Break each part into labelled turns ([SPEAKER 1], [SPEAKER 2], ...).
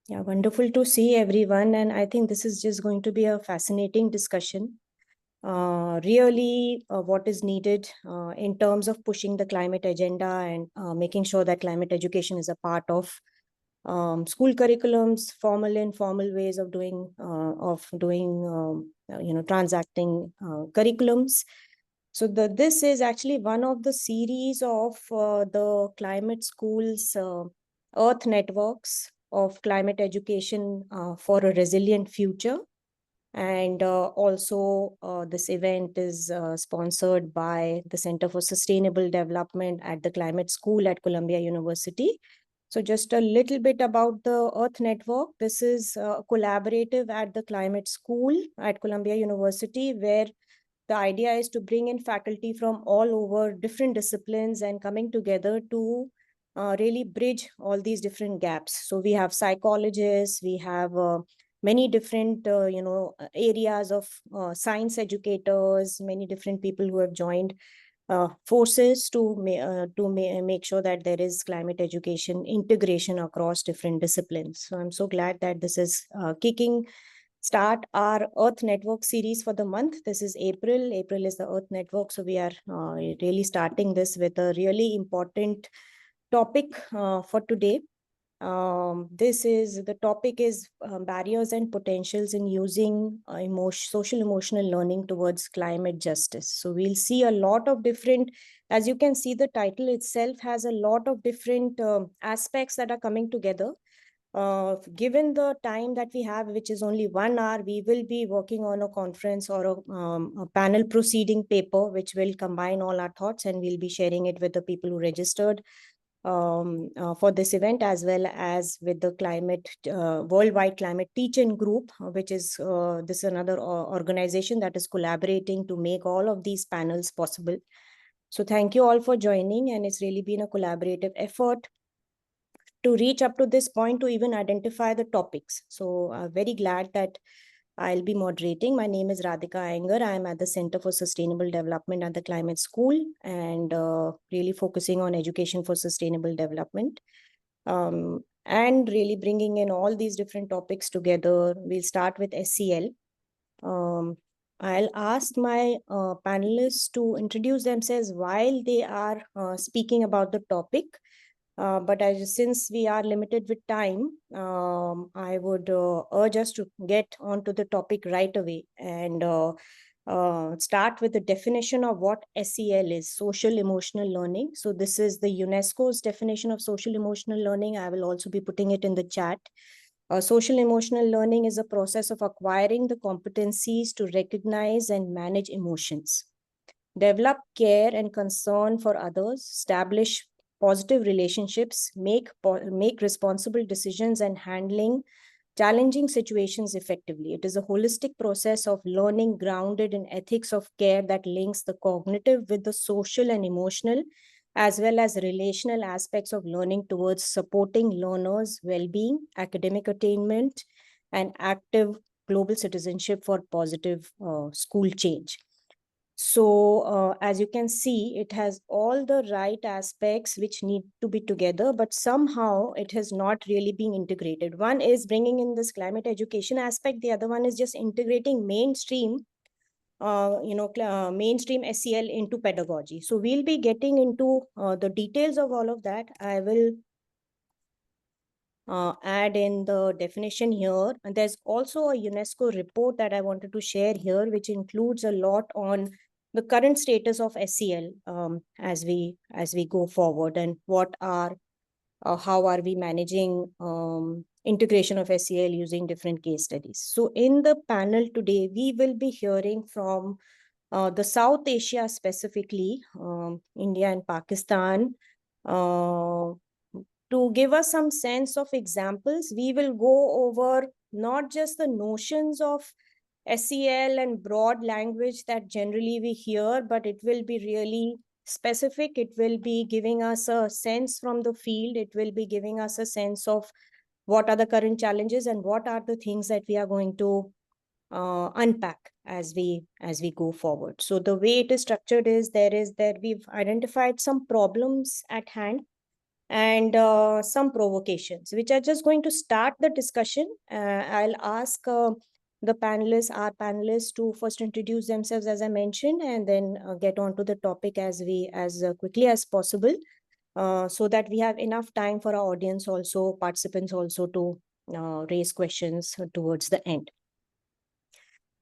[SPEAKER 1] Yeah, wonderful to see everyone. And I think this is just going to be a fascinating discussion. Really, what is needed in terms of pushing the climate agenda and making sure that climate education is a part of school curriculums, formal and informal ways of transacting curriculums. So this is actually one of the series of the climate schools, Earth networks of climate education for a resilient future. And also, this event is sponsored by the Center for Sustainable Development at the Climate School at Columbia University. So just a little bit about the Earth Network. This is collaborative at the Climate School at Columbia University, where the idea is to bring in faculty from all over different disciplines and coming together to really bridge all these different gaps. So we have psychologists, we have many different areas of science educators, many different people who have joined forces to make sure that there is climate education integration across different disciplines. So I'm so glad that this is kicking start our Earth Network series for the month. This is April. April is the Earth Network. So we are really starting this with a really important topic for today. The topic is barriers and potentials in using social emotional learning towards climate justice. So we'll see a lot of different, as you can see, the title itself has a lot of different aspects that are coming together. Given the time that we have, which is only 1 hour, we will be working on a conference or a panel proceeding paper, which will combine all our thoughts, and we'll be sharing it with the people who registered for this event, as well as with the worldwide climate teach-in group, which is this is another organization that is collaborating to make all of these panels possible. So thank you all for joining, and it's really been a collaborative effort to reach up to this point to even identify the topics. So I'm very glad that I'll be moderating. My name is Radhika Iyengar. I'm at the Center for Sustainable Development at the Climate School, and really focusing on education for sustainable development. And really bringing in all these different topics together. We'll start with SCL. I'll ask my panelists to introduce themselves while they are speaking about the topic. But since we are limited with time, I would urge us to get onto the topic right away and start with the definition of what SEL is, social emotional learning. So this is the UNESCO's definition of social emotional learning. I will also be putting it in the chat. Social emotional learning is a process of acquiring the competencies to recognize and manage emotions, develop care and concern for others, establish positive relationships, make responsible decisions, and handling challenging situations effectively. It is a holistic process of learning grounded in ethics of care that links the cognitive with the social and emotional, as well as relational aspects of learning towards supporting learners' well-being, academic attainment, and active global citizenship for positive school change. So as you can see, it has all the right aspects which need to be together, but somehow it has not really been integrated. One is bringing in this climate education aspect. The other one is just integrating mainstream mainstream SEL into pedagogy. So we'll be getting into the details of all of that. I will add in the definition here. And there's also a UNESCO report that I wanted to share here, which includes a lot on the current status of SEL as we go forward, and how are we managing integration of SEL using different case studies. So in the panel today, we will be hearing from the South Asia specifically, India and Pakistan, to give us some sense of examples. We will go over not just the notions of SEL and broad language that generally we hear, but it will be really specific. It will be giving us a sense from the field. It will be giving us a sense of what are the current challenges and what are the things that we are going to unpack as we go forward. So the way it is structured is that we've identified some problems at hand, and some provocations, which are just going to start the discussion. I'll ask our panelists to first introduce themselves, as I mentioned, and then get on to the topic as quickly as possible, so that we have enough time for our audience also, participants also, to raise questions towards the end.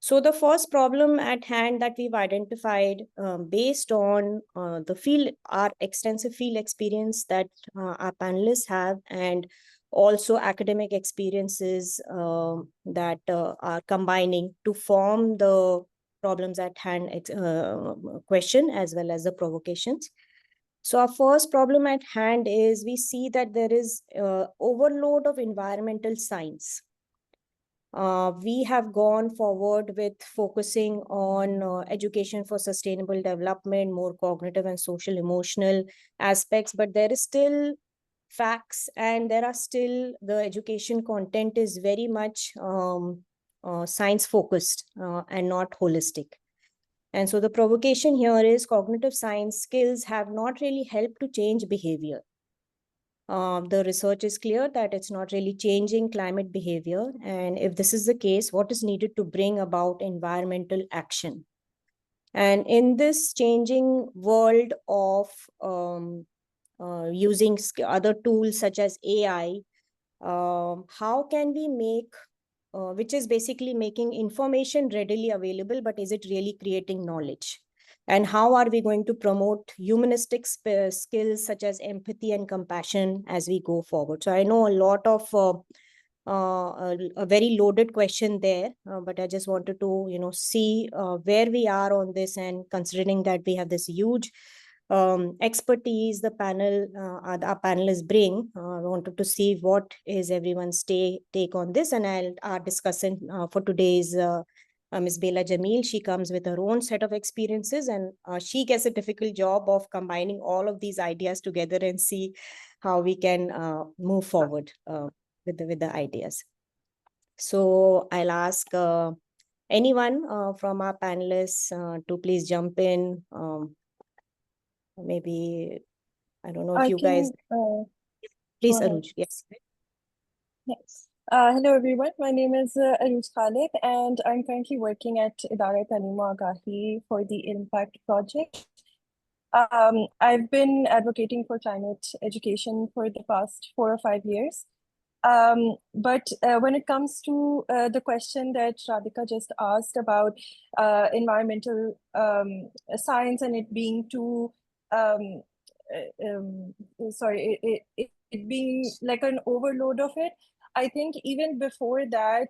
[SPEAKER 1] So the first problem at hand that we've identified, based on our extensive field experience that our panelists have, and also academic experiences that are combining to form the problems at hand question as well as the provocations. So our first problem at hand is we see that there is overload of environmental science. We have gone forward with focusing on education for sustainable development, more cognitive and social emotional aspects, but there is still facts, and there are still the education content is very much science focused and not holistic. And so the provocation here is cognitive science skills have not really helped to change behavior. The research is clear that it's not really changing climate behavior. And if this is the case, what is needed to bring about environmental action? And in this changing world of using other tools such as AI, how can we make, which is basically making information readily available, but is it really creating knowledge? And how are we going to promote humanistic skills such as empathy and compassion as we go forward? So I know a lot of a very loaded question there, but I just wanted to see where we are on this, and considering that we have this huge expertise the our panelists bring, I wanted to see what is everyone's take on this. And our discussant for today's Ms. Bela Jamil, she comes with her own set of experiences, and she gets a difficult job of combining all of these ideas together and see how we can move forward with the ideas. So I'll ask anyone from our panelists to please jump in. Maybe, I don't know if you guys... Please, Aruj. Yes.
[SPEAKER 2] Yes. Hello, everyone. My name is Aruj Khalid, and I'm currently working at Idara Talim Agahi for the Impact Project. I've been advocating for climate education for the past 4 or 5 years. But when it comes to the question that Radhika just asked about environmental science and it being too, it being like an overload of it, I think even before that,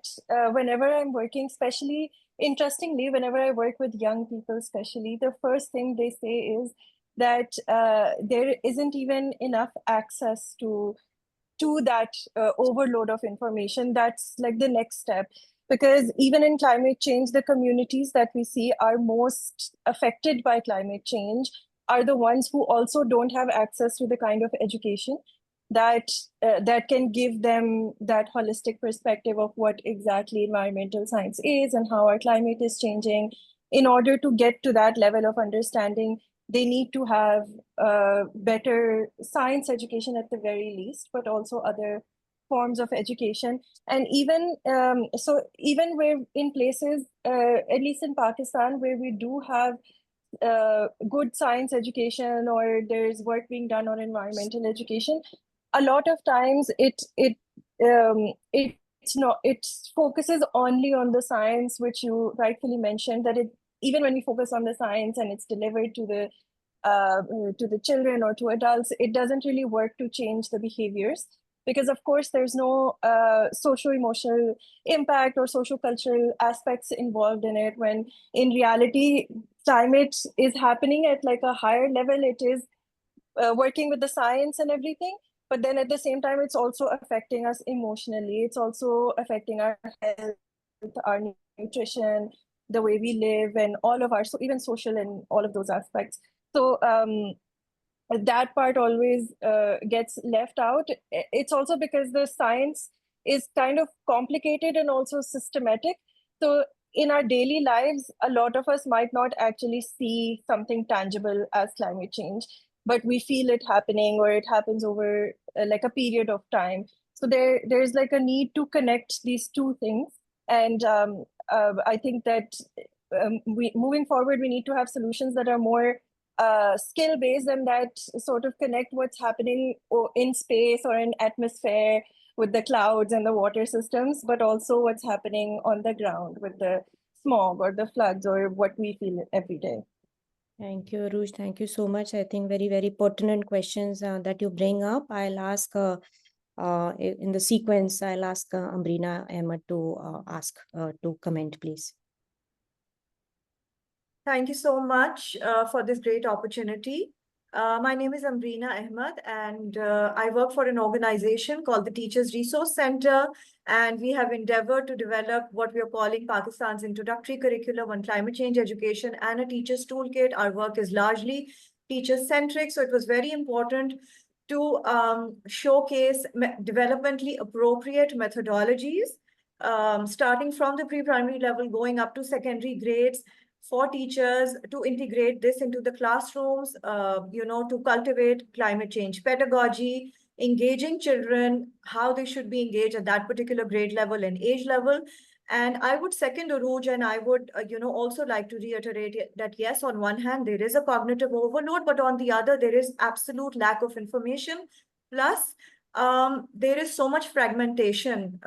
[SPEAKER 2] whenever I'm working, especially interestingly, whenever I work with young people, especially, the first thing they say is that there isn't even enough access to that overload of information. That's like the next step, because even in climate change, the communities that we see are most affected by climate change are the ones who also don't have access to the kind of education that can give them that holistic perspective of what exactly environmental science is and how our climate is changing. In order to get to that level of understanding, they need to have better science education at the very least, but also other forms of education. And even so, even where in places, at least in Pakistan, where we do have good science education or there's work being done on environmental education, a lot of times it focuses only on the science, which you rightfully mentioned, that it, even when we focus on the science and it's delivered to the children or to adults, it doesn't really work to change the behaviors, because of course there's no socio-emotional impact or socio-cultural aspects involved in it, when in reality climate is happening at like a higher level. It is working with the science and everything, but then at the same time it's also affecting us emotionally. It's also affecting our health, our nutrition, the way we live, and all of our, so even social and all of those aspects. So that part always gets left out. It's also because the science is kind of complicated and also systematic. So in our daily lives, a lot of us might not actually see something tangible as climate change. but we feel it happening, or it happens over like a period of time. So there's like a need to connect these two things. And I think that moving forward, we need to have solutions that are more skill based, and that sort of connect what's happening in space or in atmosphere with the clouds and the water systems, but also what's happening on the ground with the smog or the floods or what we feel every day.
[SPEAKER 1] Thank you, Aruj. Thank you so much. I think very, very pertinent questions that you bring up. I'll ask in the sequence, I'll ask Ambrina Ahmed to ask to comment, please.
[SPEAKER 3] Thank you so much for this great opportunity. My name is Ambrina Ahmed, and I work for an organization called the Teachers Resource Center, and we have endeavored to develop what we are calling Pakistan's introductory curriculum on climate change education and a teacher's toolkit. Our work is largely teacher-centric, so it was very important to showcase developmentally appropriate methodologies, starting from the pre-primary level, going up to secondary grades, for teachers to integrate this into the classrooms, to cultivate climate change pedagogy, engaging children, how they should be engaged at that particular grade level and age level. And I would second Aruj, and I would, also like to reiterate that yes, on one hand, there is a cognitive overload, but on the other, there is absolute lack of information. Plus, there is so much fragmentation,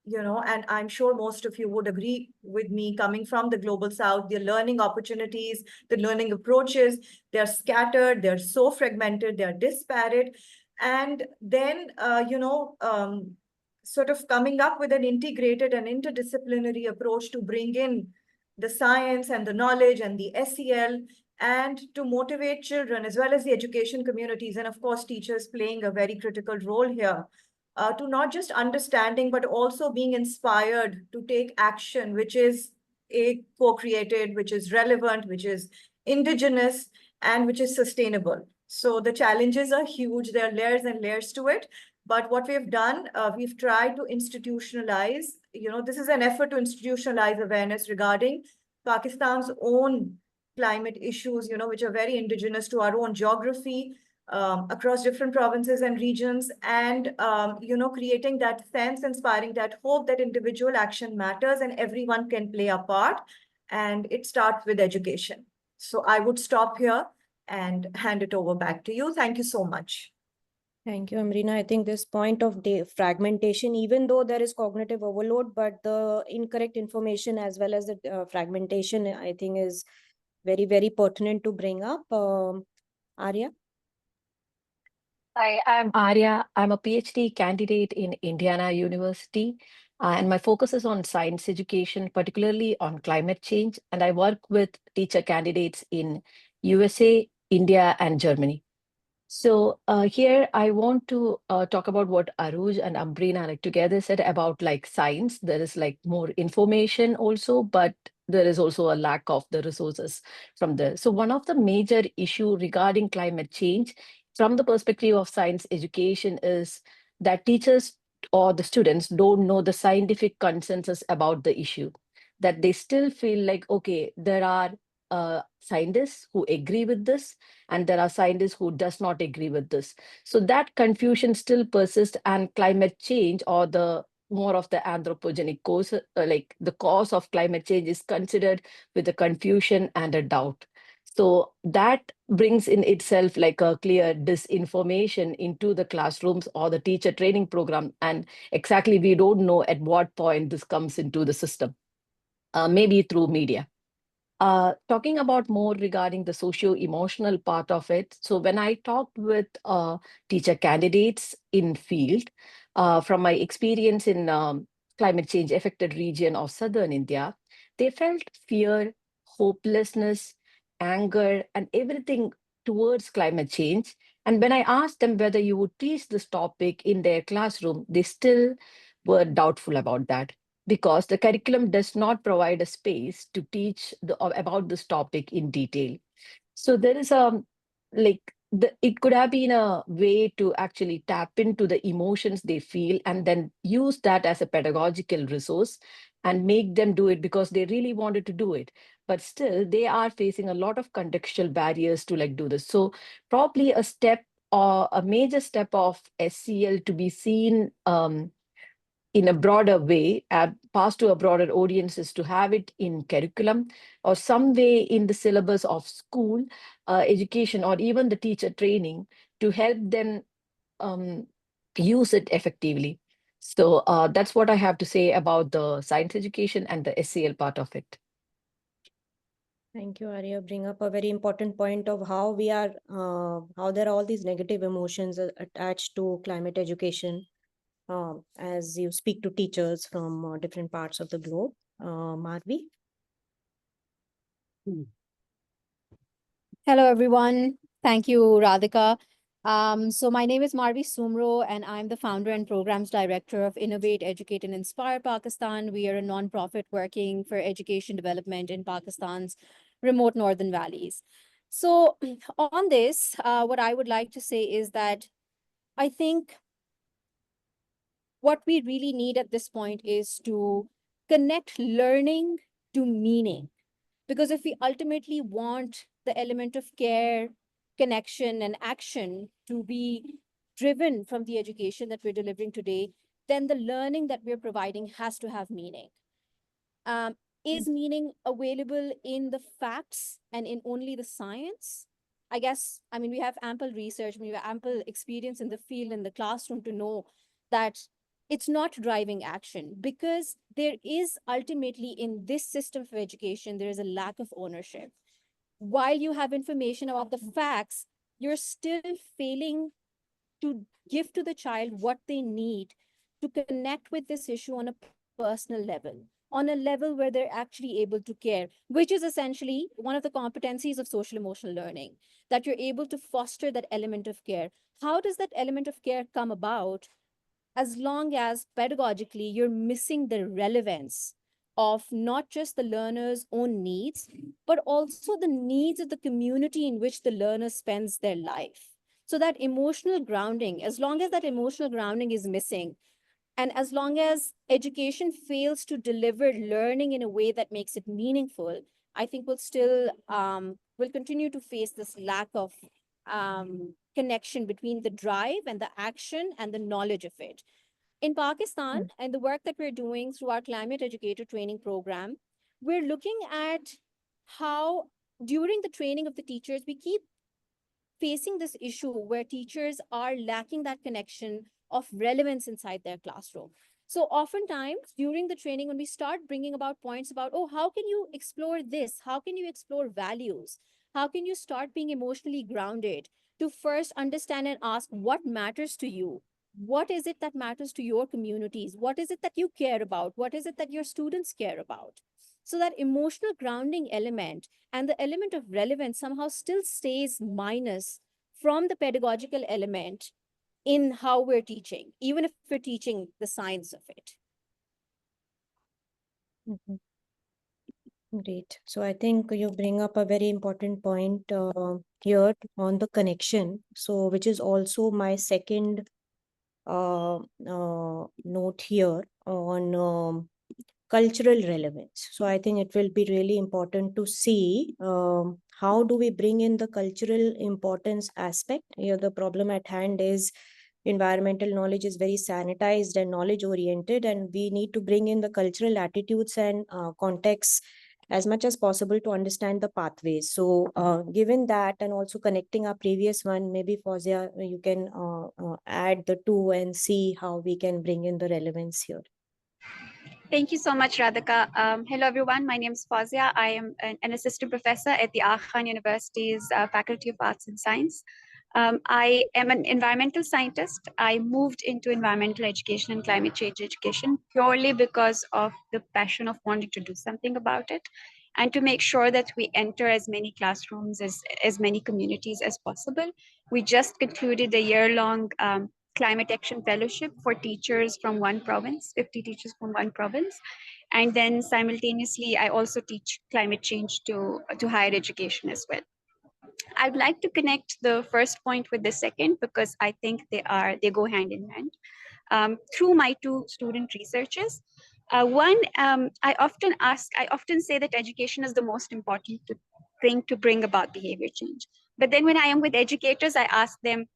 [SPEAKER 3] and I'm sure most of you would agree with me, coming from the global south, the learning opportunities, the learning approaches, they're scattered, they're so fragmented, they're disparate. And then, sort of coming up with an integrated and interdisciplinary approach to bring in the science and the knowledge and the SEL, and to motivate children as well as the education communities, and of course, teachers playing a very critical role here, to not just understanding, but also being inspired to take action, which is co-created, which is relevant, which is indigenous, and which is sustainable. So the challenges are huge. There are layers and layers to it. But what we've done, we've tried to institutionalize, this is an effort to institutionalize awareness regarding Pakistan's own climate issues, which are very indigenous to our own geography, across different provinces and regions, and creating that sense, inspiring that hope that individual action matters and everyone can play a part, and it starts with education. So I would stop here and hand it over back to you. Thank you so much.
[SPEAKER 1] Thank you, Amrina. I think this point of fragmentation, even though there is cognitive overload, but the incorrect information as well as the fragmentation, I think is very, very pertinent to bring up. Arya?
[SPEAKER 4] Hi, I'm Arya. I'm a PhD candidate in Indiana University, and my focus is on science education, particularly on climate change. And I work with teacher candidates in USA, India, and Germany. So here I want to talk about what Aruj and Ambrina together said about science. There is more information also, but there is also a lack of the resources from there. So one of the major issue regarding climate change from the perspective of science education is that teachers or the students don't know the scientific consensus about the issue, that they still feel like, okay, there are scientists who agree with this, and there are scientists who does not agree with this. So that confusion still persists, and climate change, or the more of the anthropogenic cause, the cause of climate change, is considered with a confusion and a doubt. So that brings in itself a clear disinformation into the classrooms or the teacher training program. And exactly, we don't know at what point this comes into the system, maybe through media. Talking about more regarding the socio-emotional part of it. So when I talked with teacher candidates in field, from my experience in climate change affected region of southern India, they felt fear, hopelessness, anger, and everything towards climate change. And when I asked them whether you would teach this topic in their classroom, they still were doubtful about that, because the curriculum does not provide a space to teach about this topic in detail. So there is it could have been a way to actually tap into the emotions they feel and then use that as a pedagogical resource and make them do it because they really wanted to do it. but still they are facing a lot of contextual barriers to like do this. So probably a step or a major step of SCL to be seen in a broader way, passed to a broader audience, is to have it in curriculum or some way in the syllabus of school education, or even the teacher training, to help them use it effectively. So that's what I have to say about the science education and the SCL part of it.
[SPEAKER 1] Thank you, Arya. Bring up a very important point of how we are, how there are all these negative emotions attached to climate education, as you speak to teachers from different parts of the globe. Marvi?
[SPEAKER 5] Hello, everyone. Thank you, Radhika. So my name is Marvi Sumro, and I'm the founder and programs director of Innovate, Educate, and Inspire Pakistan. We are a nonprofit working for education development in Pakistan's remote northern valleys. So on this, what I would like to say is that I think what we really need at this point is to connect learning to meaning. Because if we ultimately want the element of care, connection, and action to be driven from the education that we're delivering today, then the learning that we're providing has to have meaning. Is meaning available in the facts and in only the science? I guess, I mean, we have ample research, we have ample experience in the field, in the classroom, to know that it's not driving action, because there is ultimately in this system of education, there is a lack of ownership. While you have information about the facts, you're still failing to give to the child what they need to connect with this issue on a personal level, on a level where they're actually able to care, which is essentially one of the competencies of social emotional learning, that you're able to foster that element of care. How does that element of care come about? As long as pedagogically you're missing the relevance of not just the learner's own needs, but also the needs of the community in which the learner spends their life. So that emotional grounding, as long as that emotional grounding is missing, and as long as education fails to deliver learning in a way that makes it meaningful, I think we'll still will continue to face this lack of connection between the drive and the action and the knowledge of it. In Pakistan, and the work that we're doing through our climate educator training program, we're looking at how during the training of the teachers, we keep facing this issue where teachers are lacking that connection of relevance inside their classroom. So oftentimes during the training, when we start bringing about points about, oh, how can you explore this? How can you explore values? How can you start being emotionally grounded to first understand and ask what matters to you? What is it that matters to your communities? What is it that you care about? What is it that your students care about? So that emotional grounding element and the element of relevance somehow still stays minus from the pedagogical element in how we're teaching, even if we're teaching the science of it.
[SPEAKER 1] Great. So I think you bring up a very important point here on the connection. So which is also my second note here on cultural relevance. So I think it will be really important to see how do we bring in the cultural importance aspect. Here the problem at hand is environmental knowledge is very sanitized and knowledge oriented, and we need to bring in the cultural attitudes and contexts as much as possible to understand the pathways. So given that, and also connecting our previous one, maybe Fawzia, you can add the two and see how we can bring in the relevance here.
[SPEAKER 6] Thank you so much, Radhika. Hello, everyone. My name is Fawzia. I am an assistant professor at the Aga Khan University's Faculty of Arts and Science. I am an environmental scientist. I moved into environmental education and climate change education purely because of the passion of wanting to do something about it, and to make sure that we enter as many classrooms, as many communities as possible. We just concluded a year-long climate action fellowship for teachers from one province, 50 teachers from one province. And then simultaneously, I also teach climate change to higher education as well. I'd like to connect the first point with the second, because I think they go hand in hand. Through my two student researches, One, I often say that education is the most important thing to bring about behavior change. But then when I am with educators, I ask them,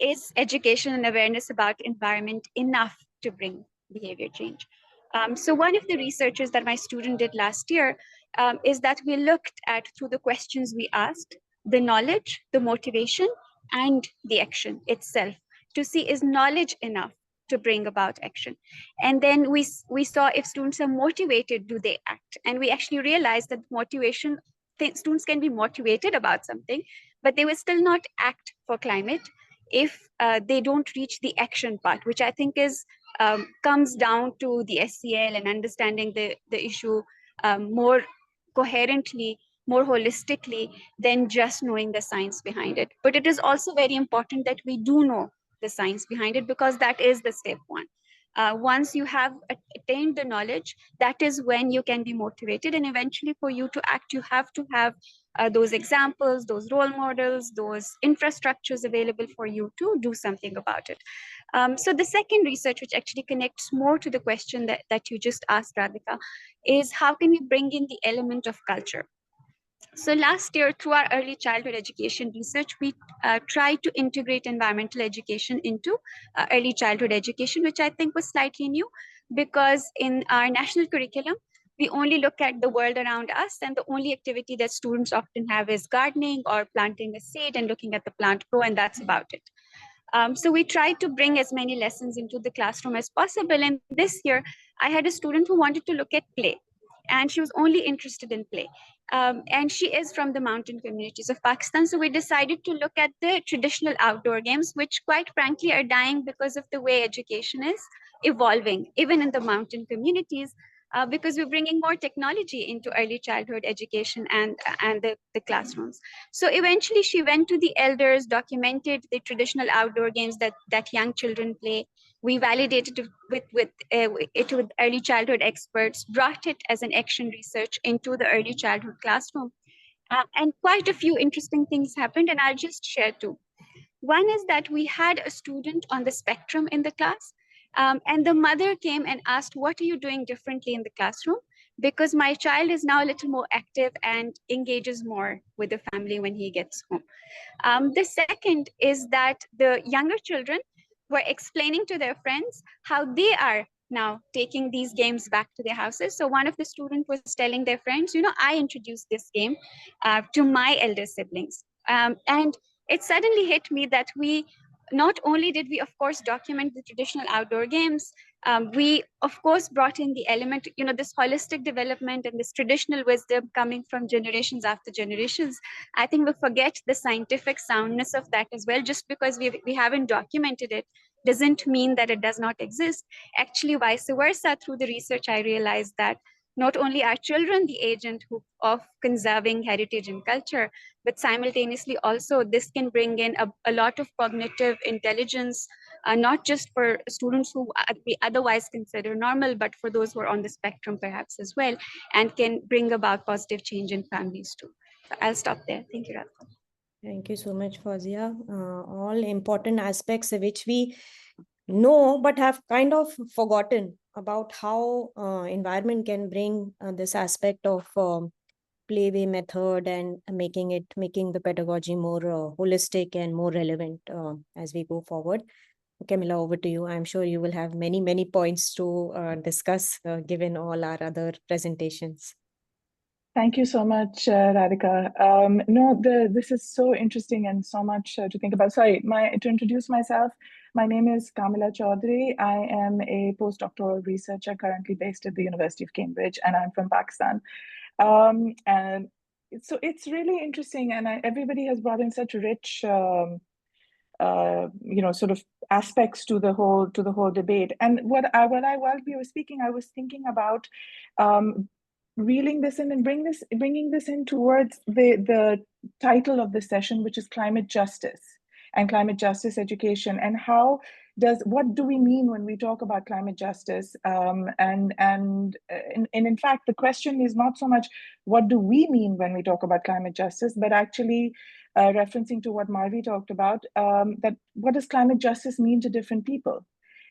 [SPEAKER 6] is education and awareness about environment enough to bring behavior change? So one of the researches that my student did last year is that we looked at, through the questions we asked, the knowledge, the motivation, and the action itself, to see, is knowledge enough to bring about action? And then we saw, if students are motivated, do they act? And we actually realized that motivation, students can be motivated about something, but they will still not act for climate if they don't reach the action part, which I think is comes down to the SCL and understanding the issue more coherently, more holistically than just knowing the science behind it. But it is also very important that we do know the science behind it, because that is the step one. Once you have attained the knowledge, that is when you can be motivated. And eventually, for you to act, you have to have those examples, those role models, those infrastructures available for you to do something about it. So the second research, which actually connects more to the question that you just asked, Radhika, is how can we bring in the element of culture? So last year, through our early childhood education research, we tried to integrate environmental education into early childhood education, which I think was slightly new, because in our national curriculum, we only look at the world around us, and the only activity that students often have is gardening or planting a seed and looking at the plant grow, and that's about it. So we tried to bring as many lessons into the classroom as possible. And this year, I had a student who wanted to look at play, and she was only interested in play. And she is from the mountain communities of Pakistan. So we decided to look at the traditional outdoor games, which quite frankly are dying because of the way education is evolving, even in the mountain communities. Because we're bringing more technology into early childhood education and the classrooms. So eventually she went to the elders, documented the traditional outdoor games that young children play. We validated it with early childhood experts, brought it as an action research into the early childhood classroom. And quite a few interesting things happened, and I'll just share two. One is that we had a student on the spectrum in the class, and the mother came and asked, what are you doing differently in the classroom? Because my child is now a little more active and engages more with the family when he gets home. The second is that the younger children were explaining to their friends how they are now taking these games back to their houses. So one of the students was telling their friends, I introduced this game to my elder siblings. And it suddenly hit me that we not only did we, of course, document the traditional outdoor games, we, of course, brought in the element, this holistic development and this traditional wisdom coming from generations after generations. I think we forget the scientific soundness of that as well. Just because we haven't documented it doesn't mean that it does not exist. Actually, vice versa, through the research, I realized that not only are children the agent of conserving heritage and culture, but simultaneously also this can bring in a lot of cognitive intelligence, not just for students who we otherwise consider normal, but for those who are on the spectrum perhaps as well, and can bring about positive change in families too. So I'll stop there. Thank you, Radha.
[SPEAKER 1] Thank you so much, Fazia. All important aspects which we know but have kind of forgotten about how environment can bring this aspect of playway method and making the pedagogy more holistic and more relevant as we go forward. Camilla, over to you. I'm sure you will have many points to discuss given all our other presentations.
[SPEAKER 7] Thank you so much, Radhika. This is so interesting and so much to think about. Sorry, to introduce myself, my name is Kamila Chaudhary. I am a postdoctoral researcher currently based at the University of Cambridge, and I'm from Pakistan. And so it's really interesting, and everybody has brought in such rich, sort of aspects to the whole debate. And while we were speaking, I was thinking about reeling this in and bringing this in towards the title of the session, which is climate justice and climate justice education, and what do we mean when we talk about climate justice? And in fact, the question is not so much what do we mean when we talk about climate justice, but actually referencing to what Marvi talked about, that what does climate justice mean to different people?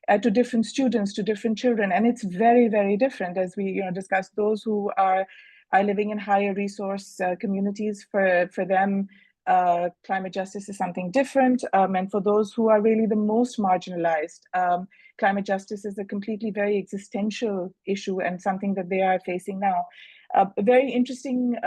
[SPEAKER 7] to different students, to different children, and it's very, very different. As we discussed, those who are living in higher resource communities, for them, climate justice is something different. And for those who are really the most marginalized, climate justice is a completely very existential issue and something that they are facing now. A very interesting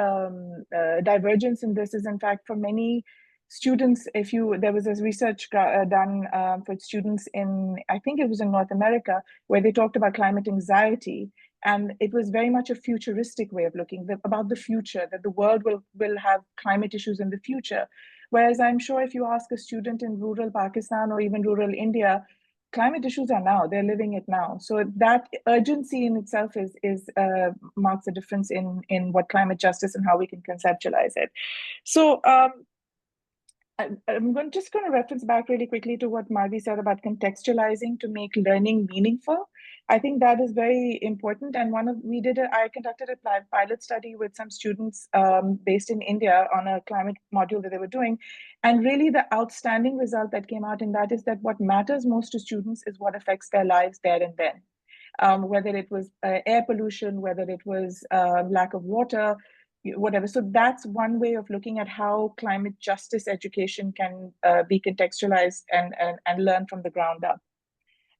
[SPEAKER 7] divergence in this is, in fact, for many students, there was this research done for students in, I think it was in North America, where they talked about climate anxiety. And it was very much a futuristic way of looking about the future, that the world will have climate issues in the future. Whereas I'm sure if you ask a student in rural Pakistan or even rural India, climate issues are now, they're living it now. So that urgency in itself is marks a difference in what climate justice and how we can conceptualize it. So I'm just going to reference back really quickly to what Marvi said about contextualizing to make learning meaningful. I think that is very important. And I conducted a pilot study with some students based in India on a climate module that they were doing. And really the outstanding result that came out in that is that what matters most to students is what affects their lives there and then. Whether it was air pollution, whether it was lack of water, whatever. So that's one way of looking at how climate justice education can be contextualized and learn from the ground up.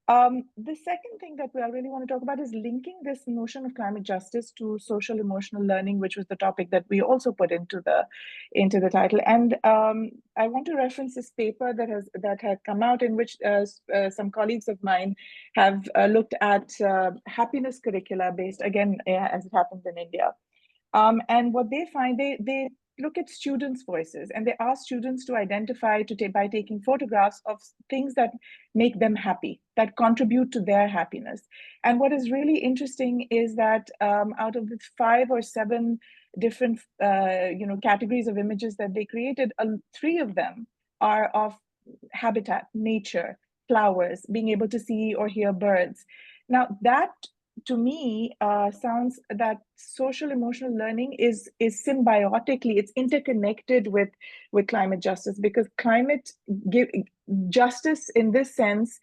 [SPEAKER 7] The second thing that I really want to talk about is linking this notion of climate justice to social emotional learning, which was the topic that we also put into the title. And I want to reference this paper that had come out in which some colleagues of mine have looked at happiness curricula based, again, as it happens in India. And what they find, they look at students' voices and they ask students to identify by taking photographs of things that make them happy, that contribute to their happiness. And what is really interesting is that out of the 5 or 7 different categories of images that they created, 3 of them are of habitat, nature, flowers, being able to see or hear birds. Now that, to me, sounds that social emotional learning is symbiotically, it's interconnected with climate justice, because justice in this sense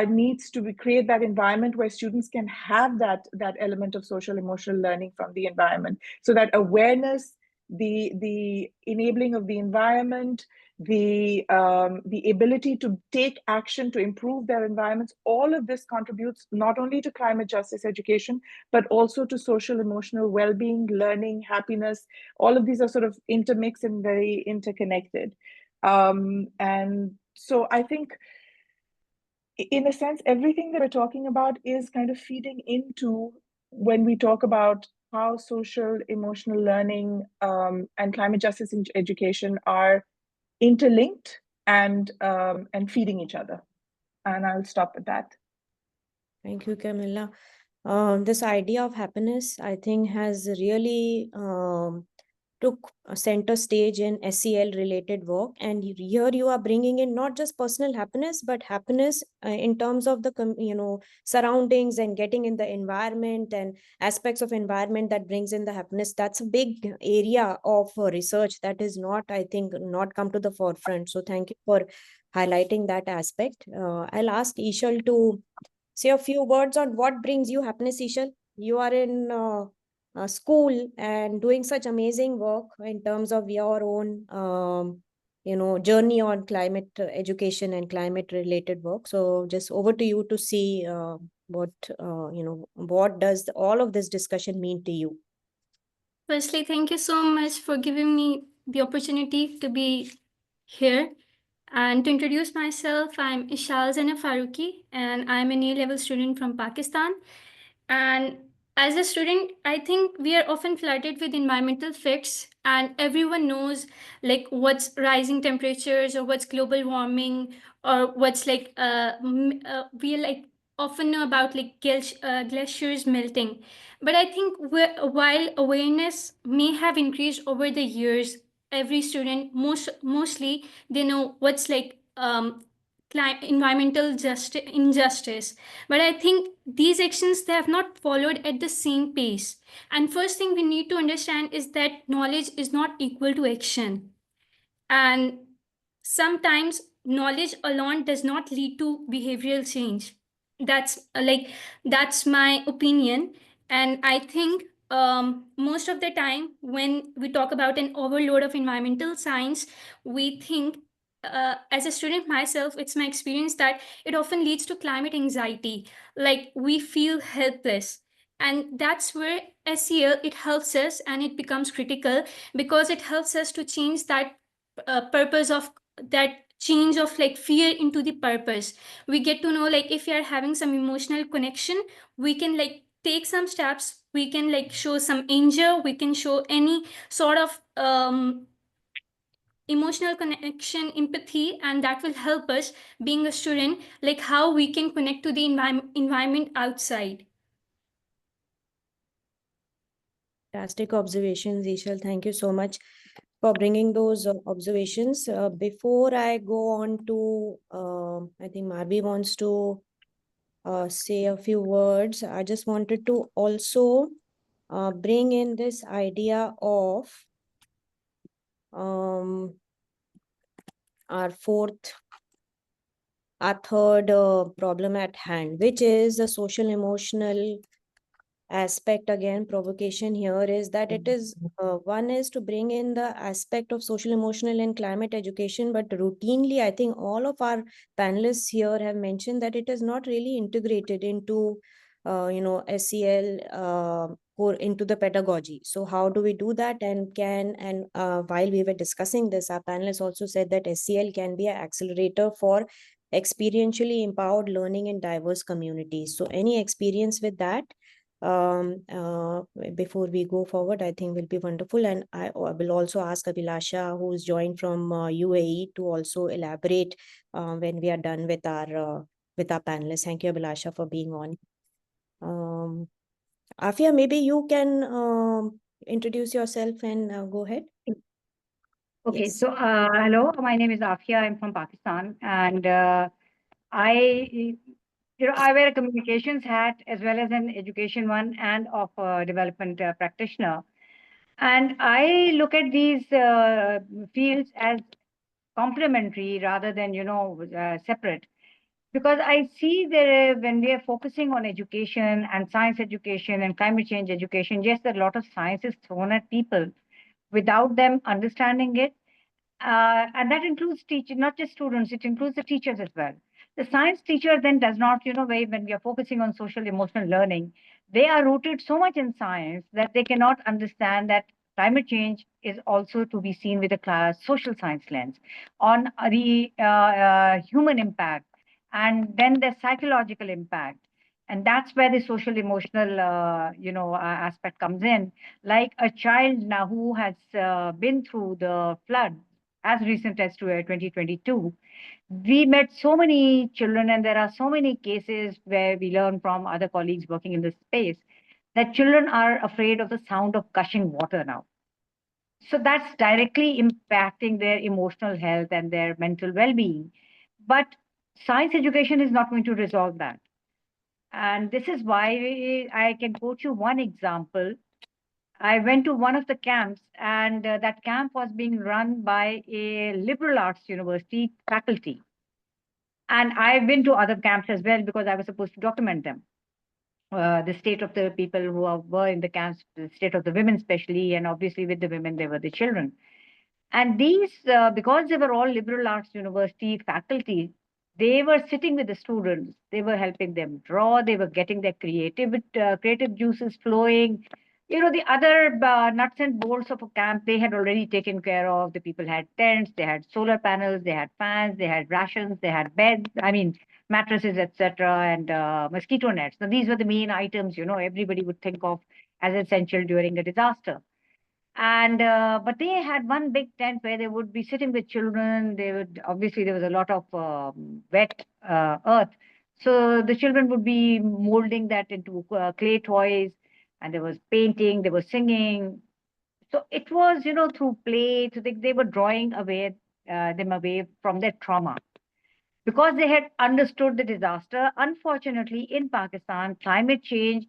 [SPEAKER 7] needs to create that environment where students can have that element of social emotional learning from the environment. So that awareness, the enabling of the environment, the ability to take action to improve their environments, all of this contributes not only to climate justice education, but also to social emotional well-being, learning, happiness. All of these are sort of intermixed and very interconnected. And so I think, in a sense, everything that we're talking about is kind of feeding into when we talk about how social emotional learning and climate justice education are interlinked and feeding each other. And I'll stop at that.
[SPEAKER 1] Thank you, Camilla. This idea of happiness, I think, has really took a center stage in SEL related work. And here you are bringing in not just personal happiness, but happiness in terms of the surroundings and getting in the environment and aspects of environment that brings in the happiness. That's a big area of research that is not, I think, not come to the forefront. So thank you for highlighting that aspect. I'll ask Ishal to say a few words on what brings you happiness, Ishal. You are in school and doing such amazing work in terms of your own journey on climate education and climate related work. So just over to you to see what does all of this discussion mean to you.
[SPEAKER 8] Firstly, thank you so much for giving me the opportunity to be here. And to introduce myself, I'm Ishal Zainab Faruqi, and I'm an A-level student from Pakistan. And as a student, I think we are often flooded with environmental facts, and everyone knows like what's rising temperatures or what's global warming or what's we like often know about like glaciers melting. But I think while awareness may have increased over the years, every student mostly they know what's environmental injustice, but I think these actions they have not followed at the same pace. And first thing we need to understand is that knowledge is not equal to action, and sometimes knowledge alone does not lead to behavioral change. that's my opinion. And I think most of the time when we talk about an overload of environmental science, we think, as a student myself, it's my experience that it often leads to climate anxiety. Like we feel helpless. And that's where SEL, it helps us and it becomes critical, because it helps us to change that purpose of that change of like fear into the purpose. We get to know, like, if you are having some emotional connection, we can like take some steps, we can like show some anger, we can show any sort of emotional connection, empathy, and that will help us being a student, like how we can connect to the environment outside.
[SPEAKER 1] Fantastic observations, Ishal. Thank you so much for bringing those observations. Before I go on to, I think Marvi wants to say a few words. I just wanted to also bring in this idea of our third problem at hand, which is the social emotional aspect. Again, provocation here is that it is one is to bring in the aspect of social emotional and climate education, but routinely I think all of our panelists here have mentioned that it is not really integrated into SEL or into the pedagogy. So how do we do that? And while we were discussing this, our panelists also said that SEL can be an accelerator for experientially empowered learning in diverse communities. So any experience with that before we go forward, I think will be wonderful. And I will also ask Abhilasha, who's joined from UAE, to also elaborate when we are done with our panelists. Thank you, Abhilasha, for being on. Afia, maybe you can introduce yourself and go ahead.
[SPEAKER 9] Okay,
[SPEAKER 1] Yes.
[SPEAKER 9] so hello, my name is Afia. I'm from Pakistan, and I, I wear a communications hat as well as an education one and of a development practitioner. And I look at these fields as complementary rather than, separate. Because I see that when we are focusing on education and science education and climate change education, yes, a lot of science is thrown at people without them understanding it, and that includes teachers, not just students, it includes the teachers as well. The science teacher then does not, when we are focusing on social emotional learning, they are rooted so much in science that they cannot understand that climate change is also to be seen with a social science lens on the human impact and then the psychological impact. And that's where the social emotional, aspect comes in. Like a child now who has been through the flood as recent as 2022, we met so many children, and there are so many cases where we learn from other colleagues working in this space that children are afraid of the sound of gushing water now. So that's directly impacting their emotional health and their mental well-being. But science education is not going to resolve that. And this is why I can quote you one example. I went to one of the camps, and that camp was being run by a liberal arts university faculty. And I've been to other camps as well because I was supposed to document them. The state of the people who were in the camps, the state of the women, especially, and obviously with the women, there were the children. And these, because they were all liberal arts university faculty, they were sitting with the students. They were helping them draw. They were getting their creative juices flowing. The other nuts and bolts of a camp, they had already taken care of. The people had tents, they had solar panels, they had fans, they had rations, they had beds, mattresses, etc., and mosquito nets. Now, these were the main items, everybody would think of as essential during a disaster. And but they had one big tent where they would be sitting with children. They would, obviously, there was a lot of wet earth, so the children would be molding that into clay toys, and there was painting, they were singing. So it was, through play, they were drawing them away from their trauma because they had understood the disaster. Unfortunately, in Pakistan, climate change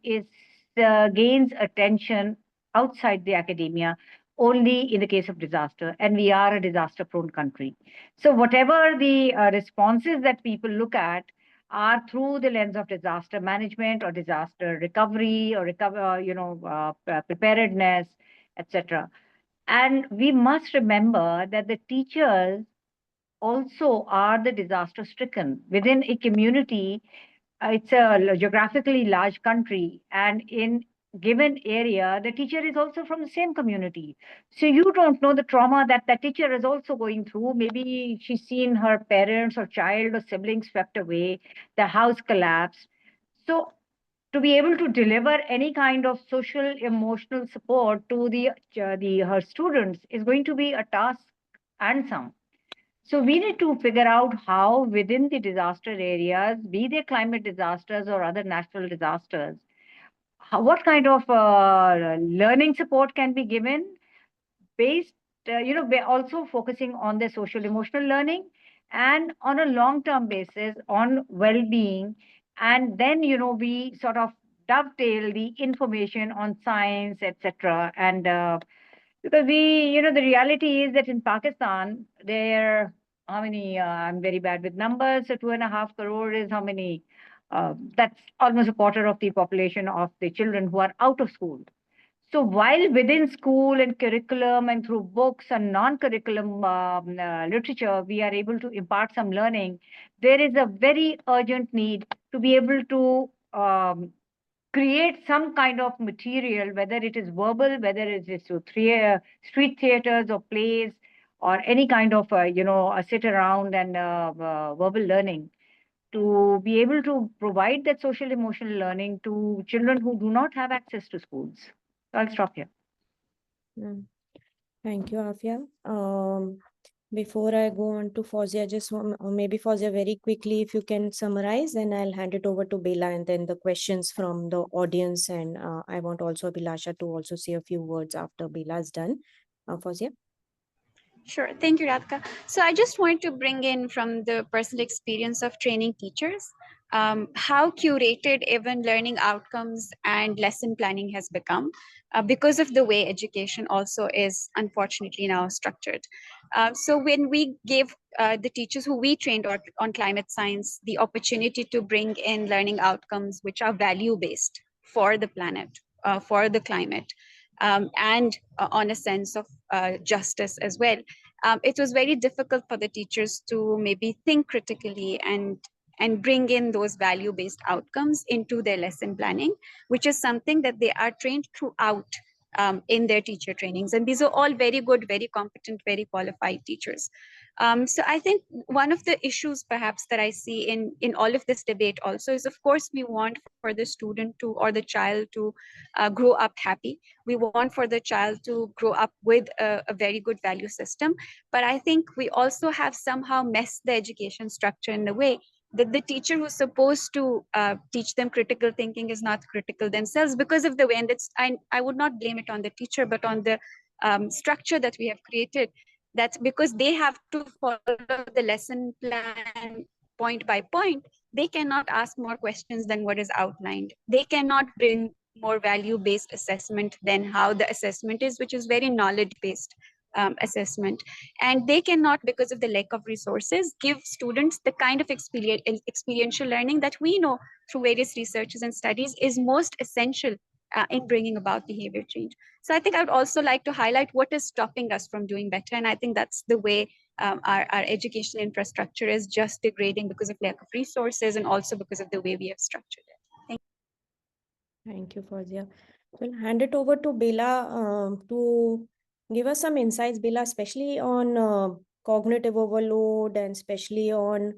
[SPEAKER 9] gains attention outside the academia only in the case of disaster, and we are a disaster-prone country. So whatever the responses that people look at, are through the lens of disaster management or disaster recovery or preparedness, etc. And we must remember that the teachers also are the disaster stricken within a community. It's a geographically large country, and in given area, the teacher is also from the same community. So you don't know the trauma that the teacher is also going through. Maybe she's seen her parents or child or siblings swept away, the house collapsed. So to be able to deliver any kind of social emotional support to the her students is going to be a task and some. So we need to figure out how within the disaster areas, be they climate disasters or other natural disasters, what kind of learning support can be given based, also focusing on the social emotional learning and on a long-term basis on well-being. And then, we sort of dovetail the information on science, etc. And because the reality is that in Pakistan, there, how many, I'm very bad with numbers, so 2.5 crore is how many, that's almost a quarter of the population of the children who are out of school. So while within school and curriculum and through books and non-curriculum literature, we are able to impart some learning, there is a very urgent need to be able to create some kind of material, whether it is verbal, whether it is through street theaters or plays, or any kind of, a sit around and verbal learning, to be able to provide that social emotional learning to children who do not have access to schools. So I'll stop here.
[SPEAKER 1] Thank you, Afia. Before I go on to Fawzia, just maybe Fawzia, very quickly, if you can summarize, then I'll hand it over to Bela and then the questions from the audience. And I want also Abhilasha to also say a few words after Bela's done. Fawzia?
[SPEAKER 6] Sure. Thank you, Radhika. So I just want to bring in from the personal experience of training teachers, how curated even learning outcomes and lesson planning has become because of the way education also is unfortunately now structured. So when we gave the teachers who we trained on climate science the opportunity to bring in learning outcomes which are value-based for the planet, for the climate, and on a sense of justice as well. It was very difficult for the teachers to maybe think critically and bring in those value-based outcomes into their lesson planning, which is something that they are trained throughout in their teacher trainings. And these are all very good, very competent, very qualified teachers. So I think one of the issues perhaps that I see in all of this debate also is, of course, we want for the student to or the child to grow up happy. We want for the child to grow up with a very good value system. But I think we also have somehow messed the education structure in a way that the teacher who's supposed to teach them critical thinking is not critical themselves because of the way, and I would not blame it on the teacher, but on the structure that we have created, that because they have to follow the lesson plan point by point, they cannot ask more questions than what is outlined. They cannot bring more value-based assessment than how the assessment is, which is very knowledge-based assessment. And they cannot, because of the lack of resources, give students the kind of experiential learning that we know through various researches and studies is most essential in bringing about behavior change. So I think I would also like to highlight what is stopping us from doing better. And I think that's the way our education infrastructure is just degrading because of lack of resources and also because of the way we have structured it.
[SPEAKER 1] Thank you, Fawzia. We'll hand it over to Bela to give us some insights, Bela, especially on cognitive overload and especially on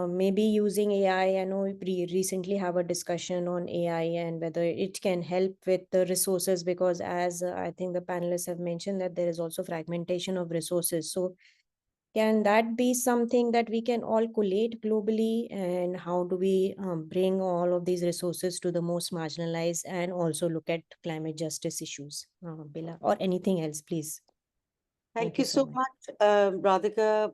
[SPEAKER 1] maybe using AI. I know we recently have a discussion on AI and whether it can help with the resources, because as I think the panelists have mentioned that there is also fragmentation of resources. So can that be something that we can all collate globally, and how do we bring all of these resources to the most marginalized and also look at climate justice issues? Bela, or anything else, please.
[SPEAKER 10] Thank you so much, Radhika.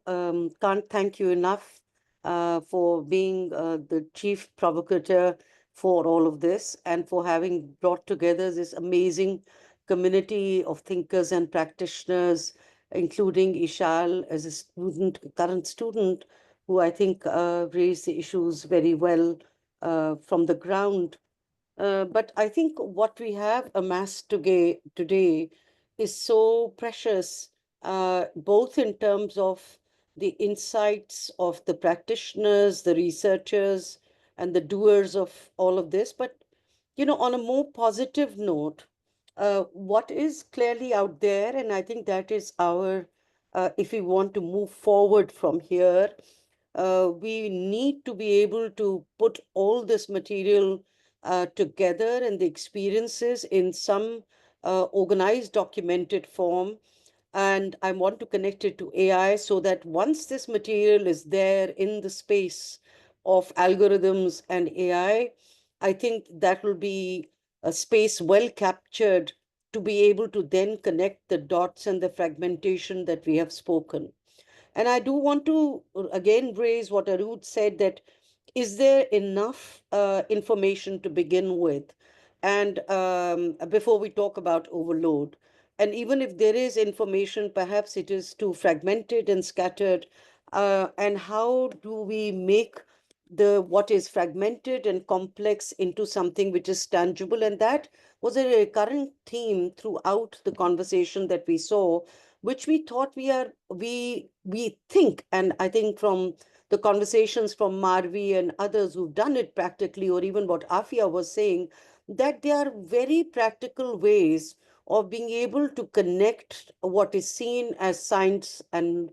[SPEAKER 10] Can't thank you enough for being the chief provocateur for all of this and for having brought together this amazing community of thinkers and practitioners, including Ishal as a student, current student, who I think raised the issues very well from the ground. But I think what we have amassed today is so precious, both in terms of the insights of the practitioners, the researchers, and the doers of all of this. But, on a more positive note, what is clearly out there, and I think that is if we want to move forward from here, we need to be able to put all this material together and the experiences in some organized, documented form. And I want to connect it to AI so that once this material is there in the space of algorithms and AI, I think that will be a space well captured to be able to then connect the dots and the fragmentation that we have spoken. And I do want to again raise what Arud said, that is there enough information to begin with? And before we talk about overload, and even if there is information, perhaps it is too fragmented and scattered. And how do we make the what is fragmented and complex into something which is tangible? And that was a recurrent theme throughout the conversation that we saw, which we thought we think, and I think from the conversations from Marvi and others who've done it practically, or even what Afia was saying, that there are very practical ways of being able to connect what is seen as science and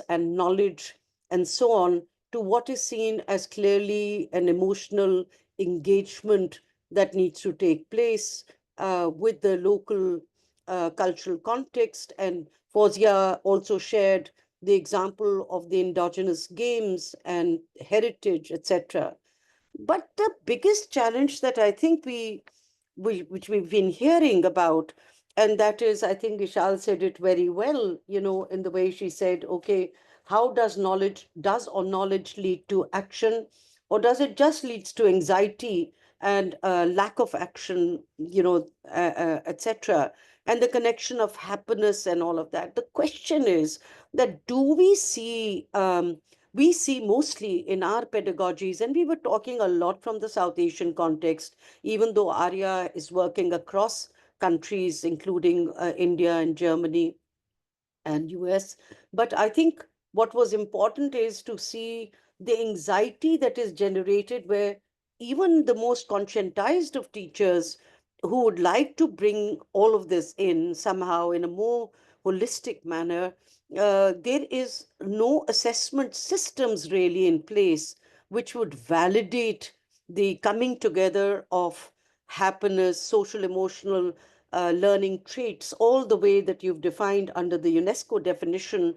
[SPEAKER 10] knowledge and so on, to what is seen as clearly an emotional engagement that needs to take place with the local cultural context. And Fozia also shared the example of the indigenous games and heritage, etc. But the biggest challenge that I think which we've been hearing about, and that is, I think Vishal said it very well, in the way she said, okay, how does or knowledge lead to action, or does it just leads to anxiety and lack of action, etc. And the connection of happiness and all of that. The question is that we see mostly in our pedagogies, and we were talking a lot from the South Asian context, even though Arya is working across countries, including India and Germany and US. But I think what was important is to see the anxiety that is generated, where even the most conscientized of teachers who would like to bring all of this in somehow in a more holistic manner, there is no assessment systems really in place which would validate the coming together of happiness, social, emotional learning traits, all the way that you've defined under the UNESCO definition,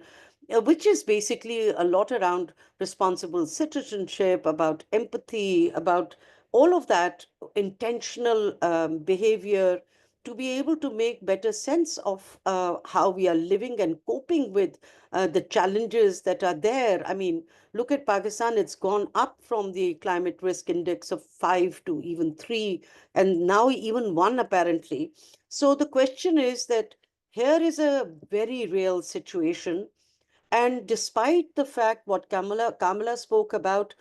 [SPEAKER 10] which is basically a lot around responsible citizenship, about empathy, about all of that intentional behavior, to be able to make better sense of how we are living and coping with the challenges that are there. I mean, look at Pakistan, it's gone up from the climate risk index of 5 to even 3, and now even 1 apparently. So the question is that here is a very real situation. And despite the fact what Kamala spoke about,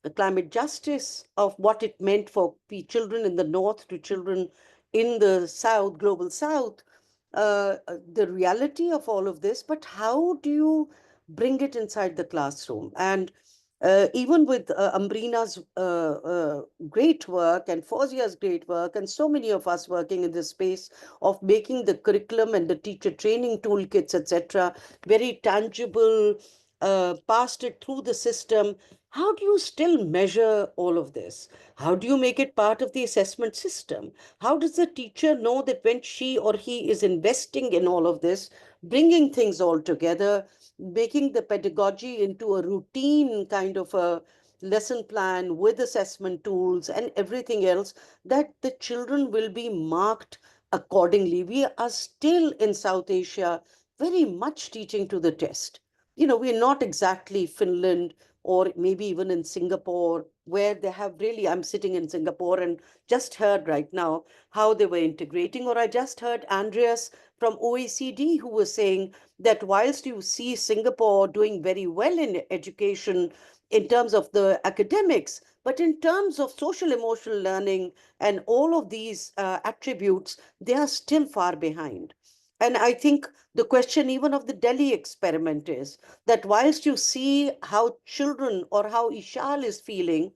[SPEAKER 10] the climate justice of what it meant for children in the north to children in the south, global south, the reality of all of this, but how do you bring it inside the classroom? And even with Ambrina's great work and Fauzia's great work, and so many of us working in this space of making the curriculum and the teacher training toolkits, etc., very tangible, passed it through the system. How do you still measure all of this? How do you make it part of the assessment system? How does the teacher know that when she or he is investing in all of this, bringing things all together, making the pedagogy into a routine kind of a lesson plan with assessment tools and everything else, that the children will be marked accordingly? We are still in South Asia very much teaching to the test. We're not exactly Finland or maybe even in Singapore, where they have really, I'm sitting in Singapore and just heard right now how they were integrating, or I just heard Andreas from OECD who was saying that whilst you see Singapore doing very well in education in terms of the academics, but in terms of social emotional learning and all of these attributes, they are still far behind. And I think the question even of the Delhi experiment is that whilst you see how children or how Ishal is feeling,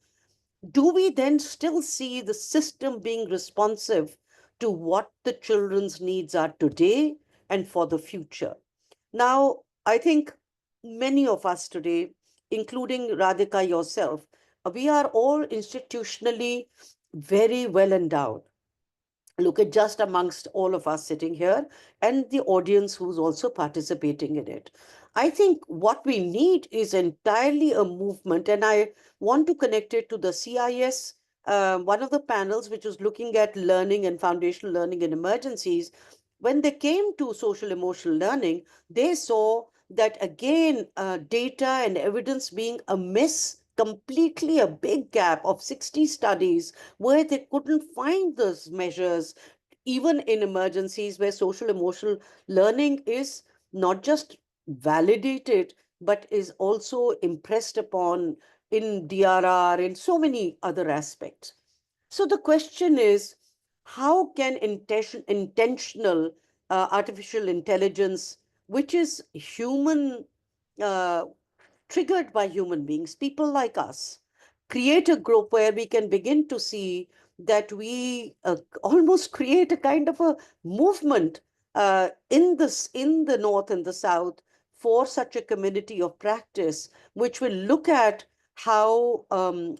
[SPEAKER 10] do we then still see the system being responsive to what the children's needs are today and for the future? Now, I think many of us today, including Radhika yourself, we are all institutionally very well endowed. Look at just amongst all of us sitting here and the audience who's also participating in it. I think what we need is entirely a movement, and I want to connect it to the CIS, one of the panels which was looking at learning and foundational learning in emergencies. When they came to social emotional learning, they saw that again, data and evidence being a miss, completely a big gap of 60 studies where they couldn't find those measures, even in emergencies where social emotional learning is not just validated, but is also impressed upon in DRR and so many other aspects. So the question is, how can intentional artificial intelligence, which is human uh, triggered by human beings, people like us, create a group where we can begin to see that we almost create a kind of a movement in the north and the south for such a community of practice, which will look at how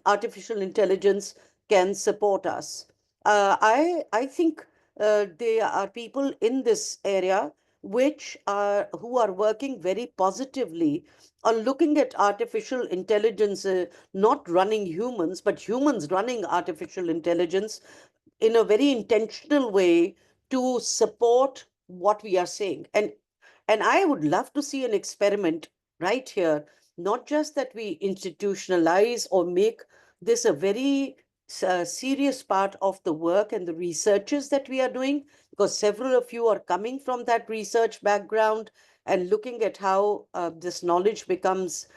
[SPEAKER 10] artificial intelligence can support us. I think there are people in this area which are who are working very positively on looking at artificial intelligence, not running humans, but humans running artificial intelligence in a very intentional way to support what we are saying. And I would love to see an experiment right here, not just that we institutionalize or make this a very serious part of the work and the researches that we are doing, because several of you are coming from that research background and looking at how this knowledge becomes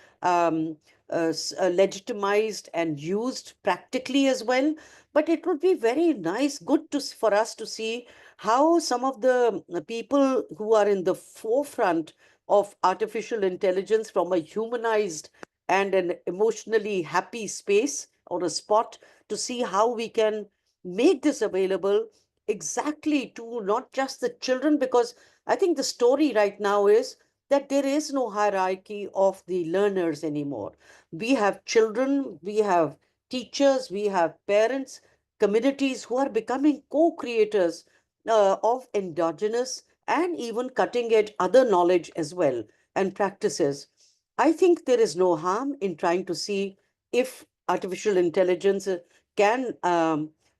[SPEAKER 10] legitimized and used practically as well. But it would be very nice, good for us to see how some of the people who are in the forefront of artificial intelligence from a humanized and an emotionally happy space or a spot, to see how we can make this available exactly to not just the children, because I think the story right now is that there is no hierarchy of the learners anymore. We have children, we have teachers, we have parents, communities who are becoming co-creators of endogenous and even cutting edge other knowledge as well and practices. I think there is no harm in trying to see if artificial intelligence can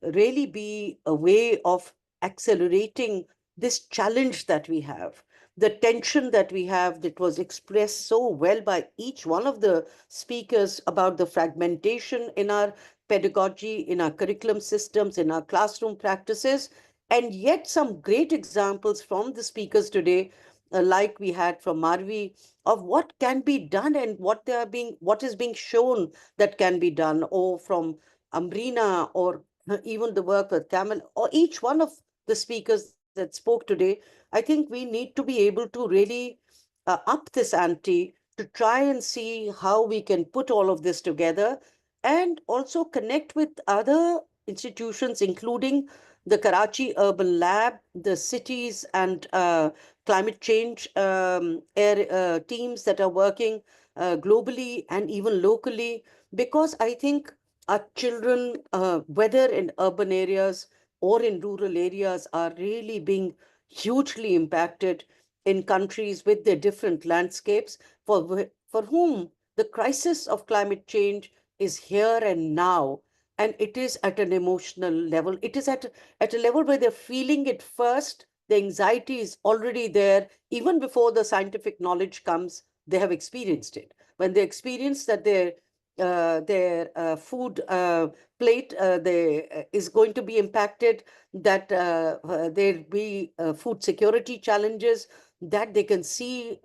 [SPEAKER 10] really be a way of accelerating this challenge that we have. The tension that we have, that was expressed so well by each one of the speakers about the fragmentation in our pedagogy, in our curriculum systems, in our classroom practices, and yet some great examples from the speakers today, like we had from Marvi, of what can be done and what is being shown that can be done, or from Amrina, or even the work with Camel, or each one of the speakers that spoke today. I think we need to be able to really up this ante to try and see how we can put all of this together and also connect with other institutions, including the Karachi Urban Lab, the cities and climate change teams that are working globally and even locally, because I think our children, whether in urban areas or in rural areas, are really being hugely impacted in countries with their different landscapes, for whom the crisis of climate change is here and now. And it is at an emotional level. It is at a level where they're feeling it first. The anxiety is already there. Even before the scientific knowledge comes, they have experienced it. when they experience that their food plate is going to be impacted, that there be food security challenges, that they can see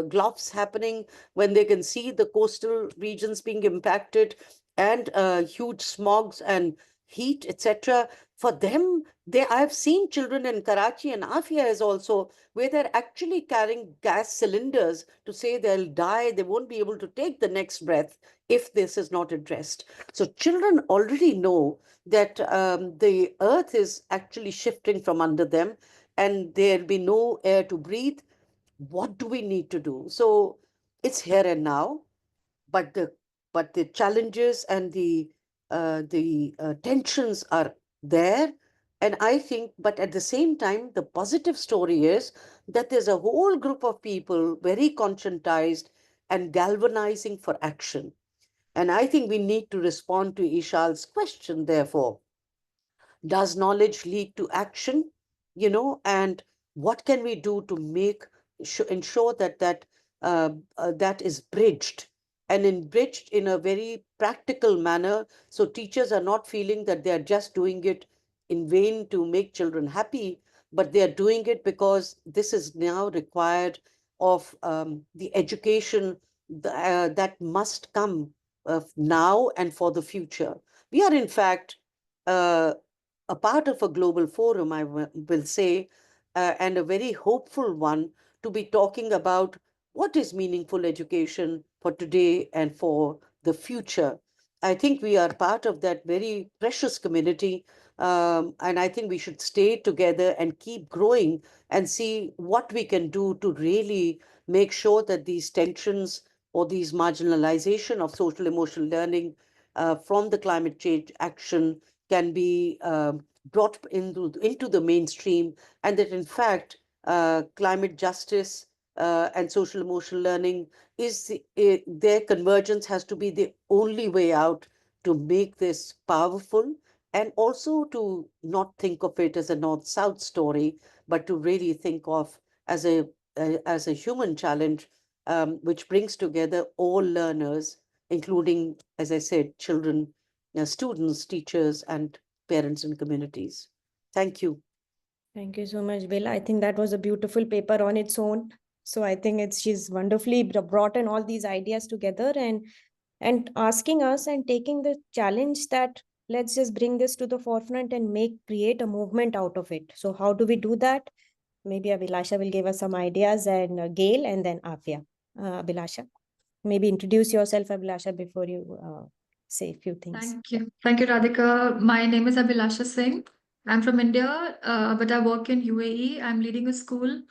[SPEAKER 10] gloughs happening, when they can see the coastal regions being impacted, and huge smogs and heat, etc. For them, I've seen children in Karachi, and Afia is also, where they're actually carrying gas cylinders to say they'll die, they won't be able to take the next breath if this is not addressed. So children already know that the earth is actually shifting from under them, and there'll be no air to breathe. What do we need to do? So it's here and now, but the challenges and the tensions are there. And I think, but at the same time, the positive story is that there's a whole group of people very conscientized and galvanizing for action. And I think we need to respond to Ishal's question, therefore. Does knowledge lead to action? And what can we do to ensure that is bridged, and bridged in a very practical manner, so teachers are not feeling that they are just doing it in vain to make children happy, but they are doing it because this is now required of the education that must come now and for the future. We are, in fact, uh, a part of a global forum, I will say, and a very hopeful one, to be talking about what is meaningful education for today and for the future. I think we are part of that very precious community, and I think we should stay together and keep growing and see what we can do to really make sure that these tensions or these marginalization of social emotional learning from the climate change action can be brought into the mainstream, and that in fact climate justice and social emotional learning their convergence has to be the only way out to make this powerful, and also to not think of it as a north-south story, but to really think of as a human challenge, which brings together all learners, including, as I said, children, students, teachers, and parents and communities. Thank you.
[SPEAKER 1] Thank you so much, Bill. I think that was a beautiful paper on its own. So I think she's wonderfully brought in all these ideas together, and asking us and taking the challenge that let's just bring this to the forefront and create a movement out of it. So how do we do that? Maybe Abhilasha will give us some ideas, and Gail, and then Afia. Abhilasha, maybe introduce yourself, Abhilasha, before you say a few things.
[SPEAKER 11] Thank you. Thank you, Radhika. My name is Abhilasha Singh. I'm from India, but I work in UAE. I'm leading a school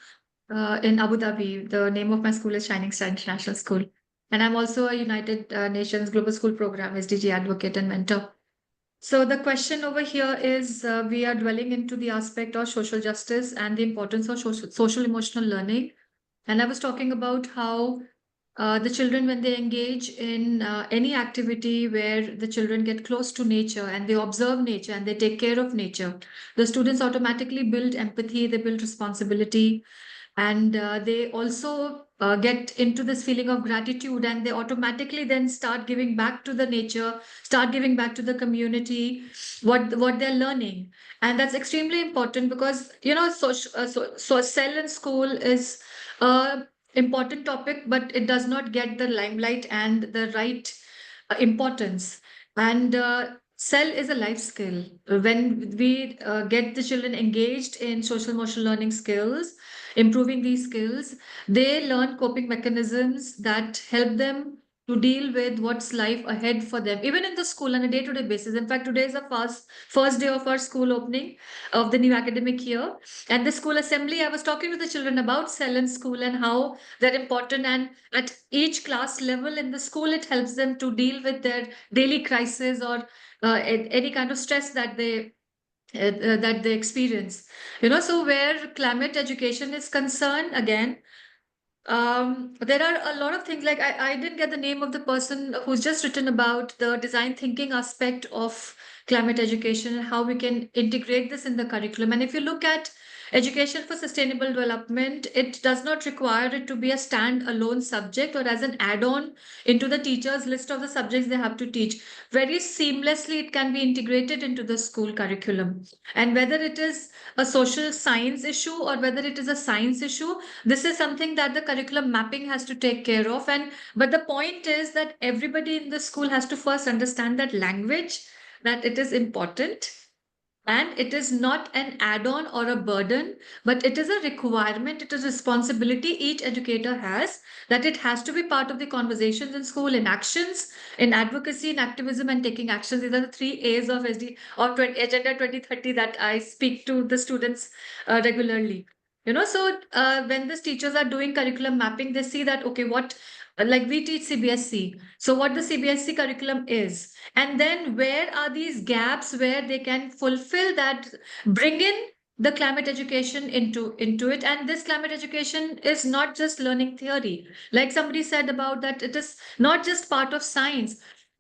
[SPEAKER 11] in Abu Dhabi. The name of my school is Shining Star International School. And I'm also a United Nations Global School Program SDG advocate and mentor. So the question over here is we are dwelling into the aspect of social justice and the importance of social emotional learning. And I was talking about how the children, when they engage in any activity where the children get close to nature and they observe nature and they take care of nature, the students automatically build empathy, they build responsibility, and they also get into this feeling of gratitude, and they automatically then start giving back to the nature, start giving back to the community what they're learning. And that's extremely important because so cell in school is a important topic, but it does not get the limelight and the right importance. And cell is a life skill. When we get the children engaged in social emotional learning skills, improving these skills, they learn coping mechanisms that help them to deal with what's life ahead for them, even in the school on a day-to-day basis. In fact, today is the first day of our school opening of the new academic year. And the school assembly, I was talking to the children about cell in school and how they're important. And at each class level in the school, it helps them to deal with their daily crisis or any kind of stress that they experience. So where climate education is concerned, again, there are a lot of things, like I didn't get the name of the person who's just written about the design thinking aspect of climate education and how we can integrate this in the curriculum. And if you look at education for sustainable development, it does not require it to be a stand-alone subject or as an add-on into the teacher's list of the subjects they have to teach. Very seamlessly, it can be integrated into the school curriculum. And whether it is a social science issue or whether it is a science issue, this is something that the curriculum mapping has to take care of. But the point is that everybody in the school has to first understand that language, that it is important. And it is not an add-on or a burden, but it is a requirement, it is a responsibility each educator has, that it has to be part of the conversations in school, in actions, in advocacy, in activism, and taking actions. These are the 3 A's of SD or Agenda 2030 that I speak to the students regularly. So when these teachers are doing curriculum mapping, they see that, okay, what, like we teach CBSE. So what the CBSE curriculum is, and then where are these gaps where they can fulfill that, bring in the climate education into it. And this climate education is not just learning theory. Like somebody said about that, it is not just part of science.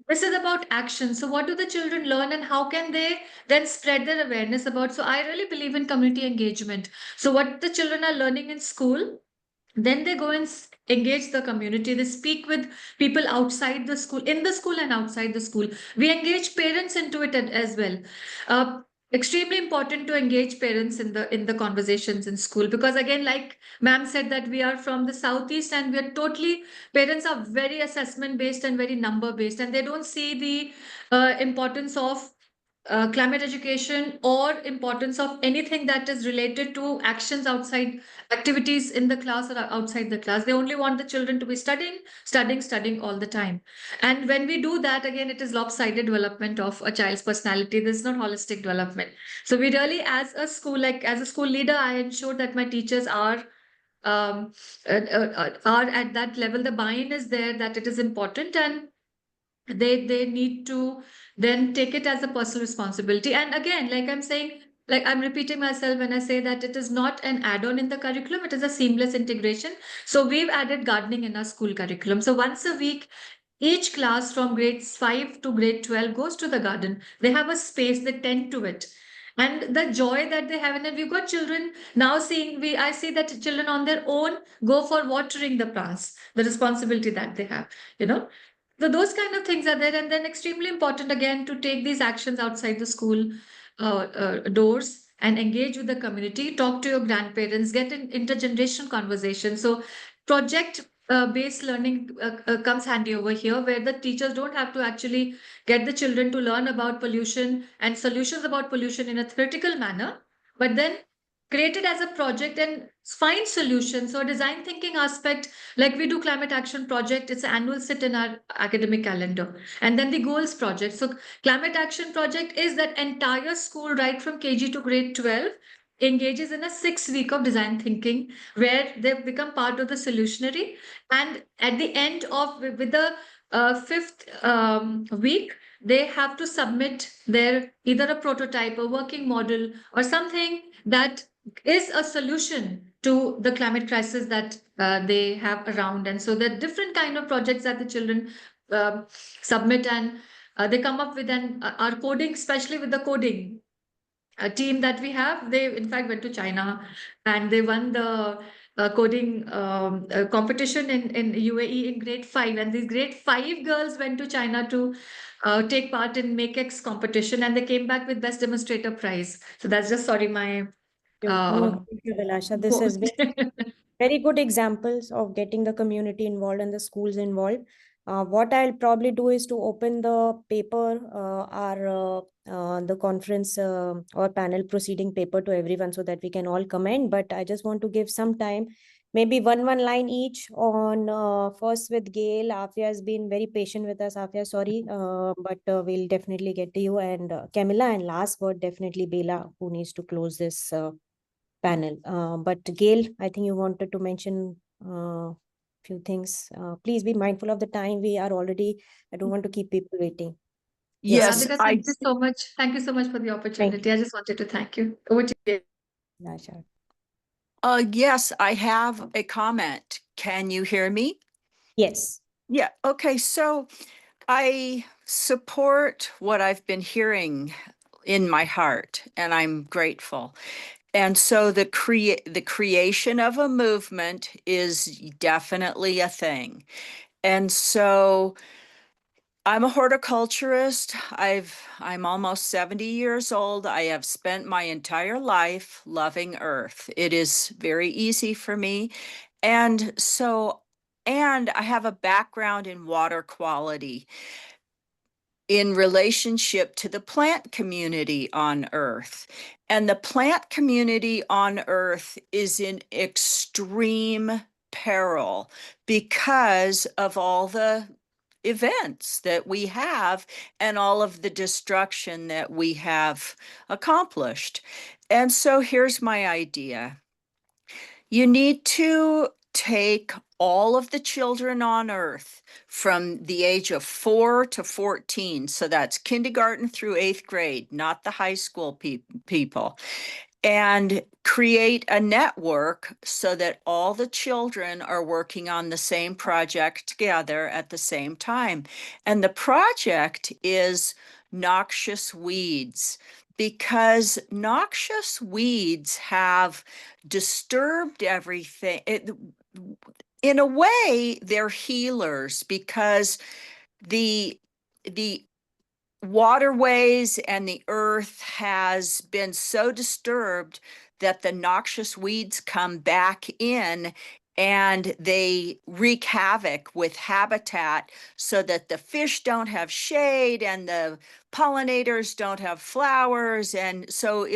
[SPEAKER 11] This is about action. So what do the children learn and how can they then spread their awareness about? So I really believe in community engagement. So what the children are learning in school, then they go and engage the community. They speak with people outside the school, in the school and outside the school. We engage parents into it as well. Extremely important to engage parents in the conversations in school, because again, like ma'am said, that we are from the southeast and we are totally, parents are very assessment based and very number based, and they don't see the importance of climate education or importance of anything that is related to actions outside, activities in the class or outside the class. They only want the children to be studying all the time. And when we do that, again, it is lopsided development of a child's personality. This is not holistic development. So we really, as a school, like as a school leader, I ensure that my teachers are at that level. The buy-in is there, that it is important, and they need to then take it as a personal responsibility. And again, like I'm saying, like I'm repeating myself when I say that it is not an add-on in the curriculum, it is a seamless integration. So we've added gardening in our school curriculum. So once a week, each class from grades 5 to grade 12 goes to the garden. They have a space, they tend to it. And the joy that they have, and we've got children now I see that children on their own go for watering the plants, the responsibility that they have, So those kind of things are there. And then extremely important again to take these actions outside the school doors and engage with the community, talk to your grandparents, get an intergenerational conversation. So project based learning comes handy over here, where the teachers don't have to actually get the children to learn about pollution and solutions about pollution in a theoretical manner, but then create it as a project and find solutions. So design thinking aspect, like we do climate action project, it's an annual sit in our academic calendar. And then the goals project. So climate action project is that entire school, right from KG to grade 12, engages in a 6 week of design thinking, where they become part of the solutionary. And at the end of, with the fifth week, they have to submit their either a prototype, a working model, or something that is a solution to the climate crisis that they have around. And so there are different kind of projects that the children submit, and they come up with our coding, especially with the coding team that we have. They in fact went to China and they won the coding competition in UAE in grade 5. And these grade 5 girls went to China to take part in MakeX competition, and they came back with best demonstrator prize. So that's just, sorry, my
[SPEAKER 1] No, thank you, Vilasha. This has been very good examples of getting the community involved and the schools involved. What I'll probably do is to open the paper, the conference or panel proceeding paper to everyone so that we can all comment. But I just want to give some time, maybe one line each on first with Gail. Afia has been very patient with us. Afia, sorry, but we'll definitely get to you, and Camilla, and last word definitely Bela, who needs to close this panel. But Gail, I think you wanted to mention few things. Please be mindful of the time. We are already, I don't want to keep people waiting.
[SPEAKER 11] Yes, Radhika, thank you so much. Thank you so much for the opportunity. I just wanted to thank you. Over to you.
[SPEAKER 12] Yes, I have a comment. Can you hear me?
[SPEAKER 1] Yes.
[SPEAKER 12] Yeah. Okay. So I support what I've been hearing in my heart, and I'm grateful. And so the creation of a movement is definitely a thing. And so I'm a horticulturist. I'm almost 70 years old. I have spent my entire life loving earth. It is very easy for me. And I have a background in water quality in relationship to the plant community on Earth. And the plant community on Earth is in extreme peril because of all the events that we have and all of the destruction that we have accomplished. And so here's my idea. You need to take all of the children on earth from the age of 4 to 14. So that's kindergarten through 8th grade, not the high school people, and create a network so that all the children are working on the same project together at the same time. And the project is noxious weeds, because noxious weeds have disturbed everything. In a way, they're healers, because the waterways and the earth has been so disturbed that the noxious weeds come back in and they wreak havoc with habitat, so that the fish don't have shade and the pollinators don't have flowers. And so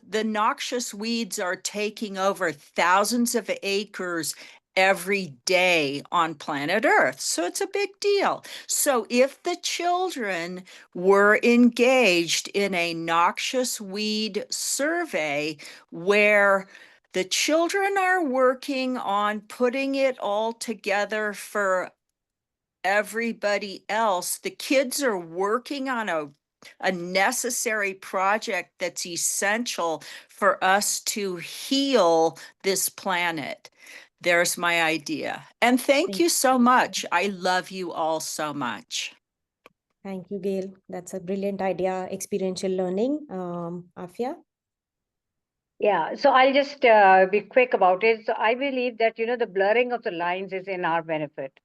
[SPEAKER 12] the noxious weeds are taking over thousands of acres every day on planet Earth. So it's a big deal. So if the children were engaged in a noxious weed survey, where the children are working on putting it all together for everybody else, the kids are working on a necessary project that's essential for us to heal this planet. There's my idea. And thank you so much. I love you all so much.
[SPEAKER 1] Thank you, Gail. That's a brilliant idea, experiential learning. Afia?
[SPEAKER 9] Yeah, so I'll just be quick about it. So I believe that, the blurring of the lines is in our benefit.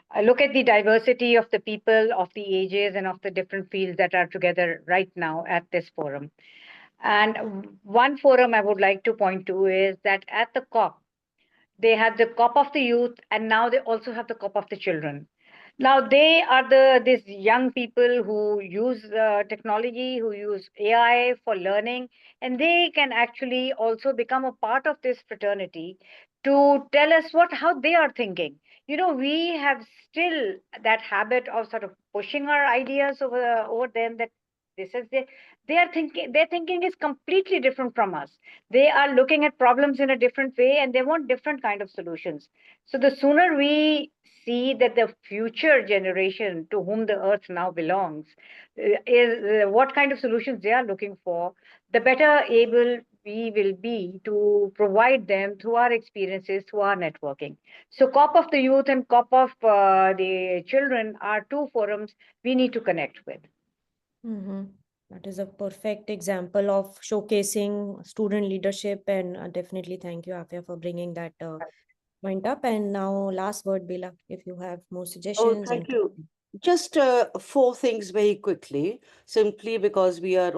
[SPEAKER 9] I look at the diversity of the people, of the ages, and of the different fields that are together right now at this forum. And one forum I would like to point to is that at the COP, they had the COP of the youth, and now they also have the COP of the children. Now they are these young people who use technology, who use AI for learning, and they can actually also become a part of this fraternity to tell us how they are thinking. We have still that habit of sort of pushing our ideas over them, that this is their thinking is completely different from us. They are looking at problems in a different way, and they want different kind of solutions. So the sooner we see that the future generation to whom the earth now belongs is what kind of solutions they are looking for, the better able we will be to provide them through our experiences, through our networking. So COP of the youth and COP of the children are two forums we need to connect with.
[SPEAKER 1] That is a perfect example of showcasing student leadership, and definitely thank you, Afia, for bringing that point up. And now last word, Bila, if you have more
[SPEAKER 10] Oh,
[SPEAKER 1] suggestions.
[SPEAKER 10] thank you. Just four things very quickly, simply because we've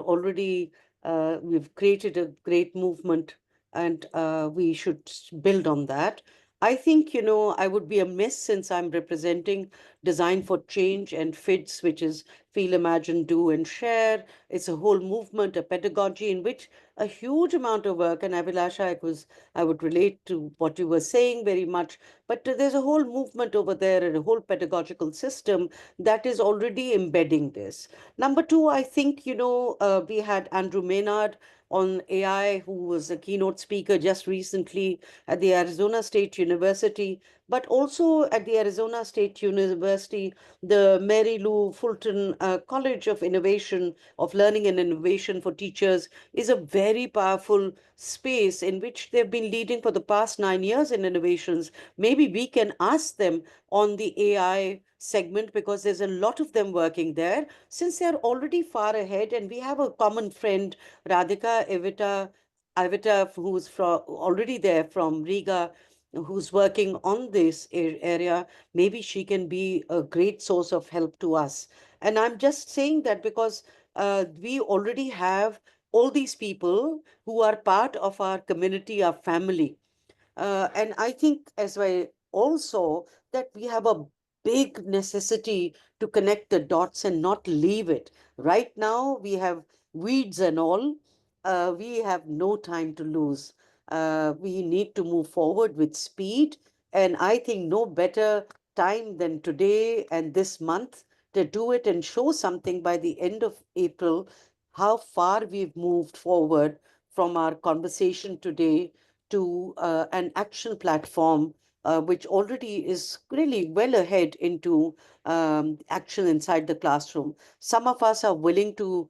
[SPEAKER 10] created a great movement, and we should build on that. I think, I would be amiss, since I'm representing Design for Change and FIDS, which is Feel, Imagine, Do, and Share. It's a whole movement, a pedagogy in which a huge amount of work, and Abhilasha, I would relate to what you were saying very much, but there's a whole movement over there and a whole pedagogical system that is already embedding this. Number two, I think, we had Andrew Maynard on AI, who was a keynote speaker just recently at the Arizona State University. but also at the Arizona State University, the Mary Lou Fulton College of Innovation, of Learning and Innovation for Teachers is a very powerful space in which they've been leading for the past 9 years in innovations. Maybe we can ask them on the AI segment, because there's a lot of them working there, since they're already far ahead. And we have a common friend, Radhika Ivita, who's already there from Riga, who's working on this area. Maybe she can be a great source of help to us. And I'm just saying that because we already have all these people who are part of our community, our family. And I think as well also that we have a big necessity to connect the dots and not leave it. Right now, we have weeds and all. We have no time to lose. We need to move forward with speed. And I think no better time than today and this month to do it and show something by the end of April, how far we've moved forward from our conversation today to an action platform which already is really well ahead into action inside the classroom. Some of us are willing to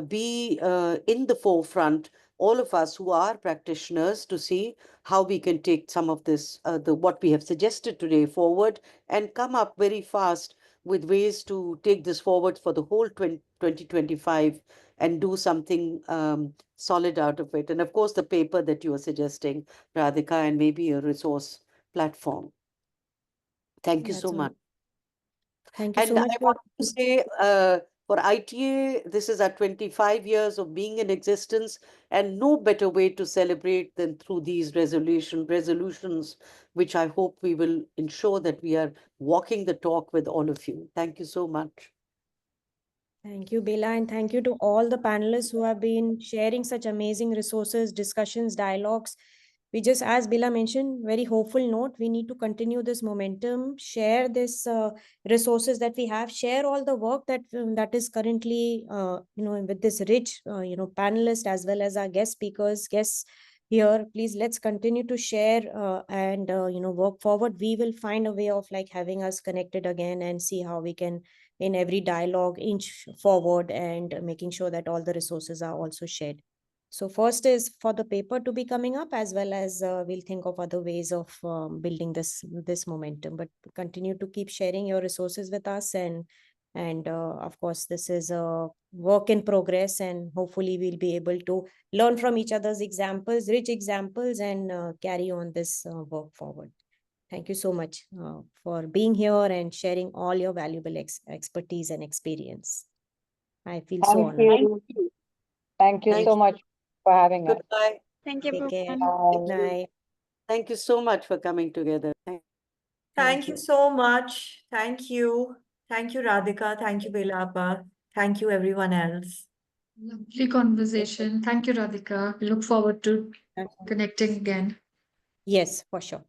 [SPEAKER 10] be in the forefront, all of us who are practitioners, to see how we can take some of this, what we have suggested today, forward and come up very fast with ways to take this forward for the whole 2025 and do something solid out of it. And of course, the paper that you are suggesting, Radhika, and maybe a resource platform. Thank you so
[SPEAKER 1] That's
[SPEAKER 10] much.
[SPEAKER 1] Thank you
[SPEAKER 10] And
[SPEAKER 1] so much
[SPEAKER 10] I
[SPEAKER 1] for
[SPEAKER 10] want to say for ITA, this is our 25 years of being in existence, and no better way to celebrate than through these resolutions, which I hope we will ensure that we are walking the talk with all of you. Thank you so much.
[SPEAKER 1] Thank you, Bela, and thank you to all the panelists who have been sharing such amazing resources, discussions, dialogues. We just, as Bela mentioned, very hopeful note, we need to continue this momentum, share this resources that we have, share all the work that is currently, with this rich, panelists as well as our guest speakers, guests here. Please, let's continue to share and, work forward. We will find a way of like having us connected again and see how we can in every dialogue inch forward and making sure that all the resources are also shared. So first is for the paper to be coming up, as well as we'll think of other ways of building this momentum. But continue to keep sharing your resources with us, and of course this is a work in progress, and hopefully we'll be able to learn from each other's examples, rich examples, and carry on this work forward. Thank you so much for being here and sharing all your valuable expertise and experience. I feel so honored.
[SPEAKER 9] Thank you. Thank you so much for having us.
[SPEAKER 10] Goodbye.
[SPEAKER 6] Thank you,
[SPEAKER 1] Take care.
[SPEAKER 6] everyone.
[SPEAKER 1] Good night.
[SPEAKER 10] Thank you so much for coming together.
[SPEAKER 3] Thank you so much. Thank you. Thank you, Radhika. Thank you, Belapa. Thank you, everyone else.
[SPEAKER 11] Lovely conversation. Thank you, Radhika. We look forward to connecting again.
[SPEAKER 1] Yes, for sure.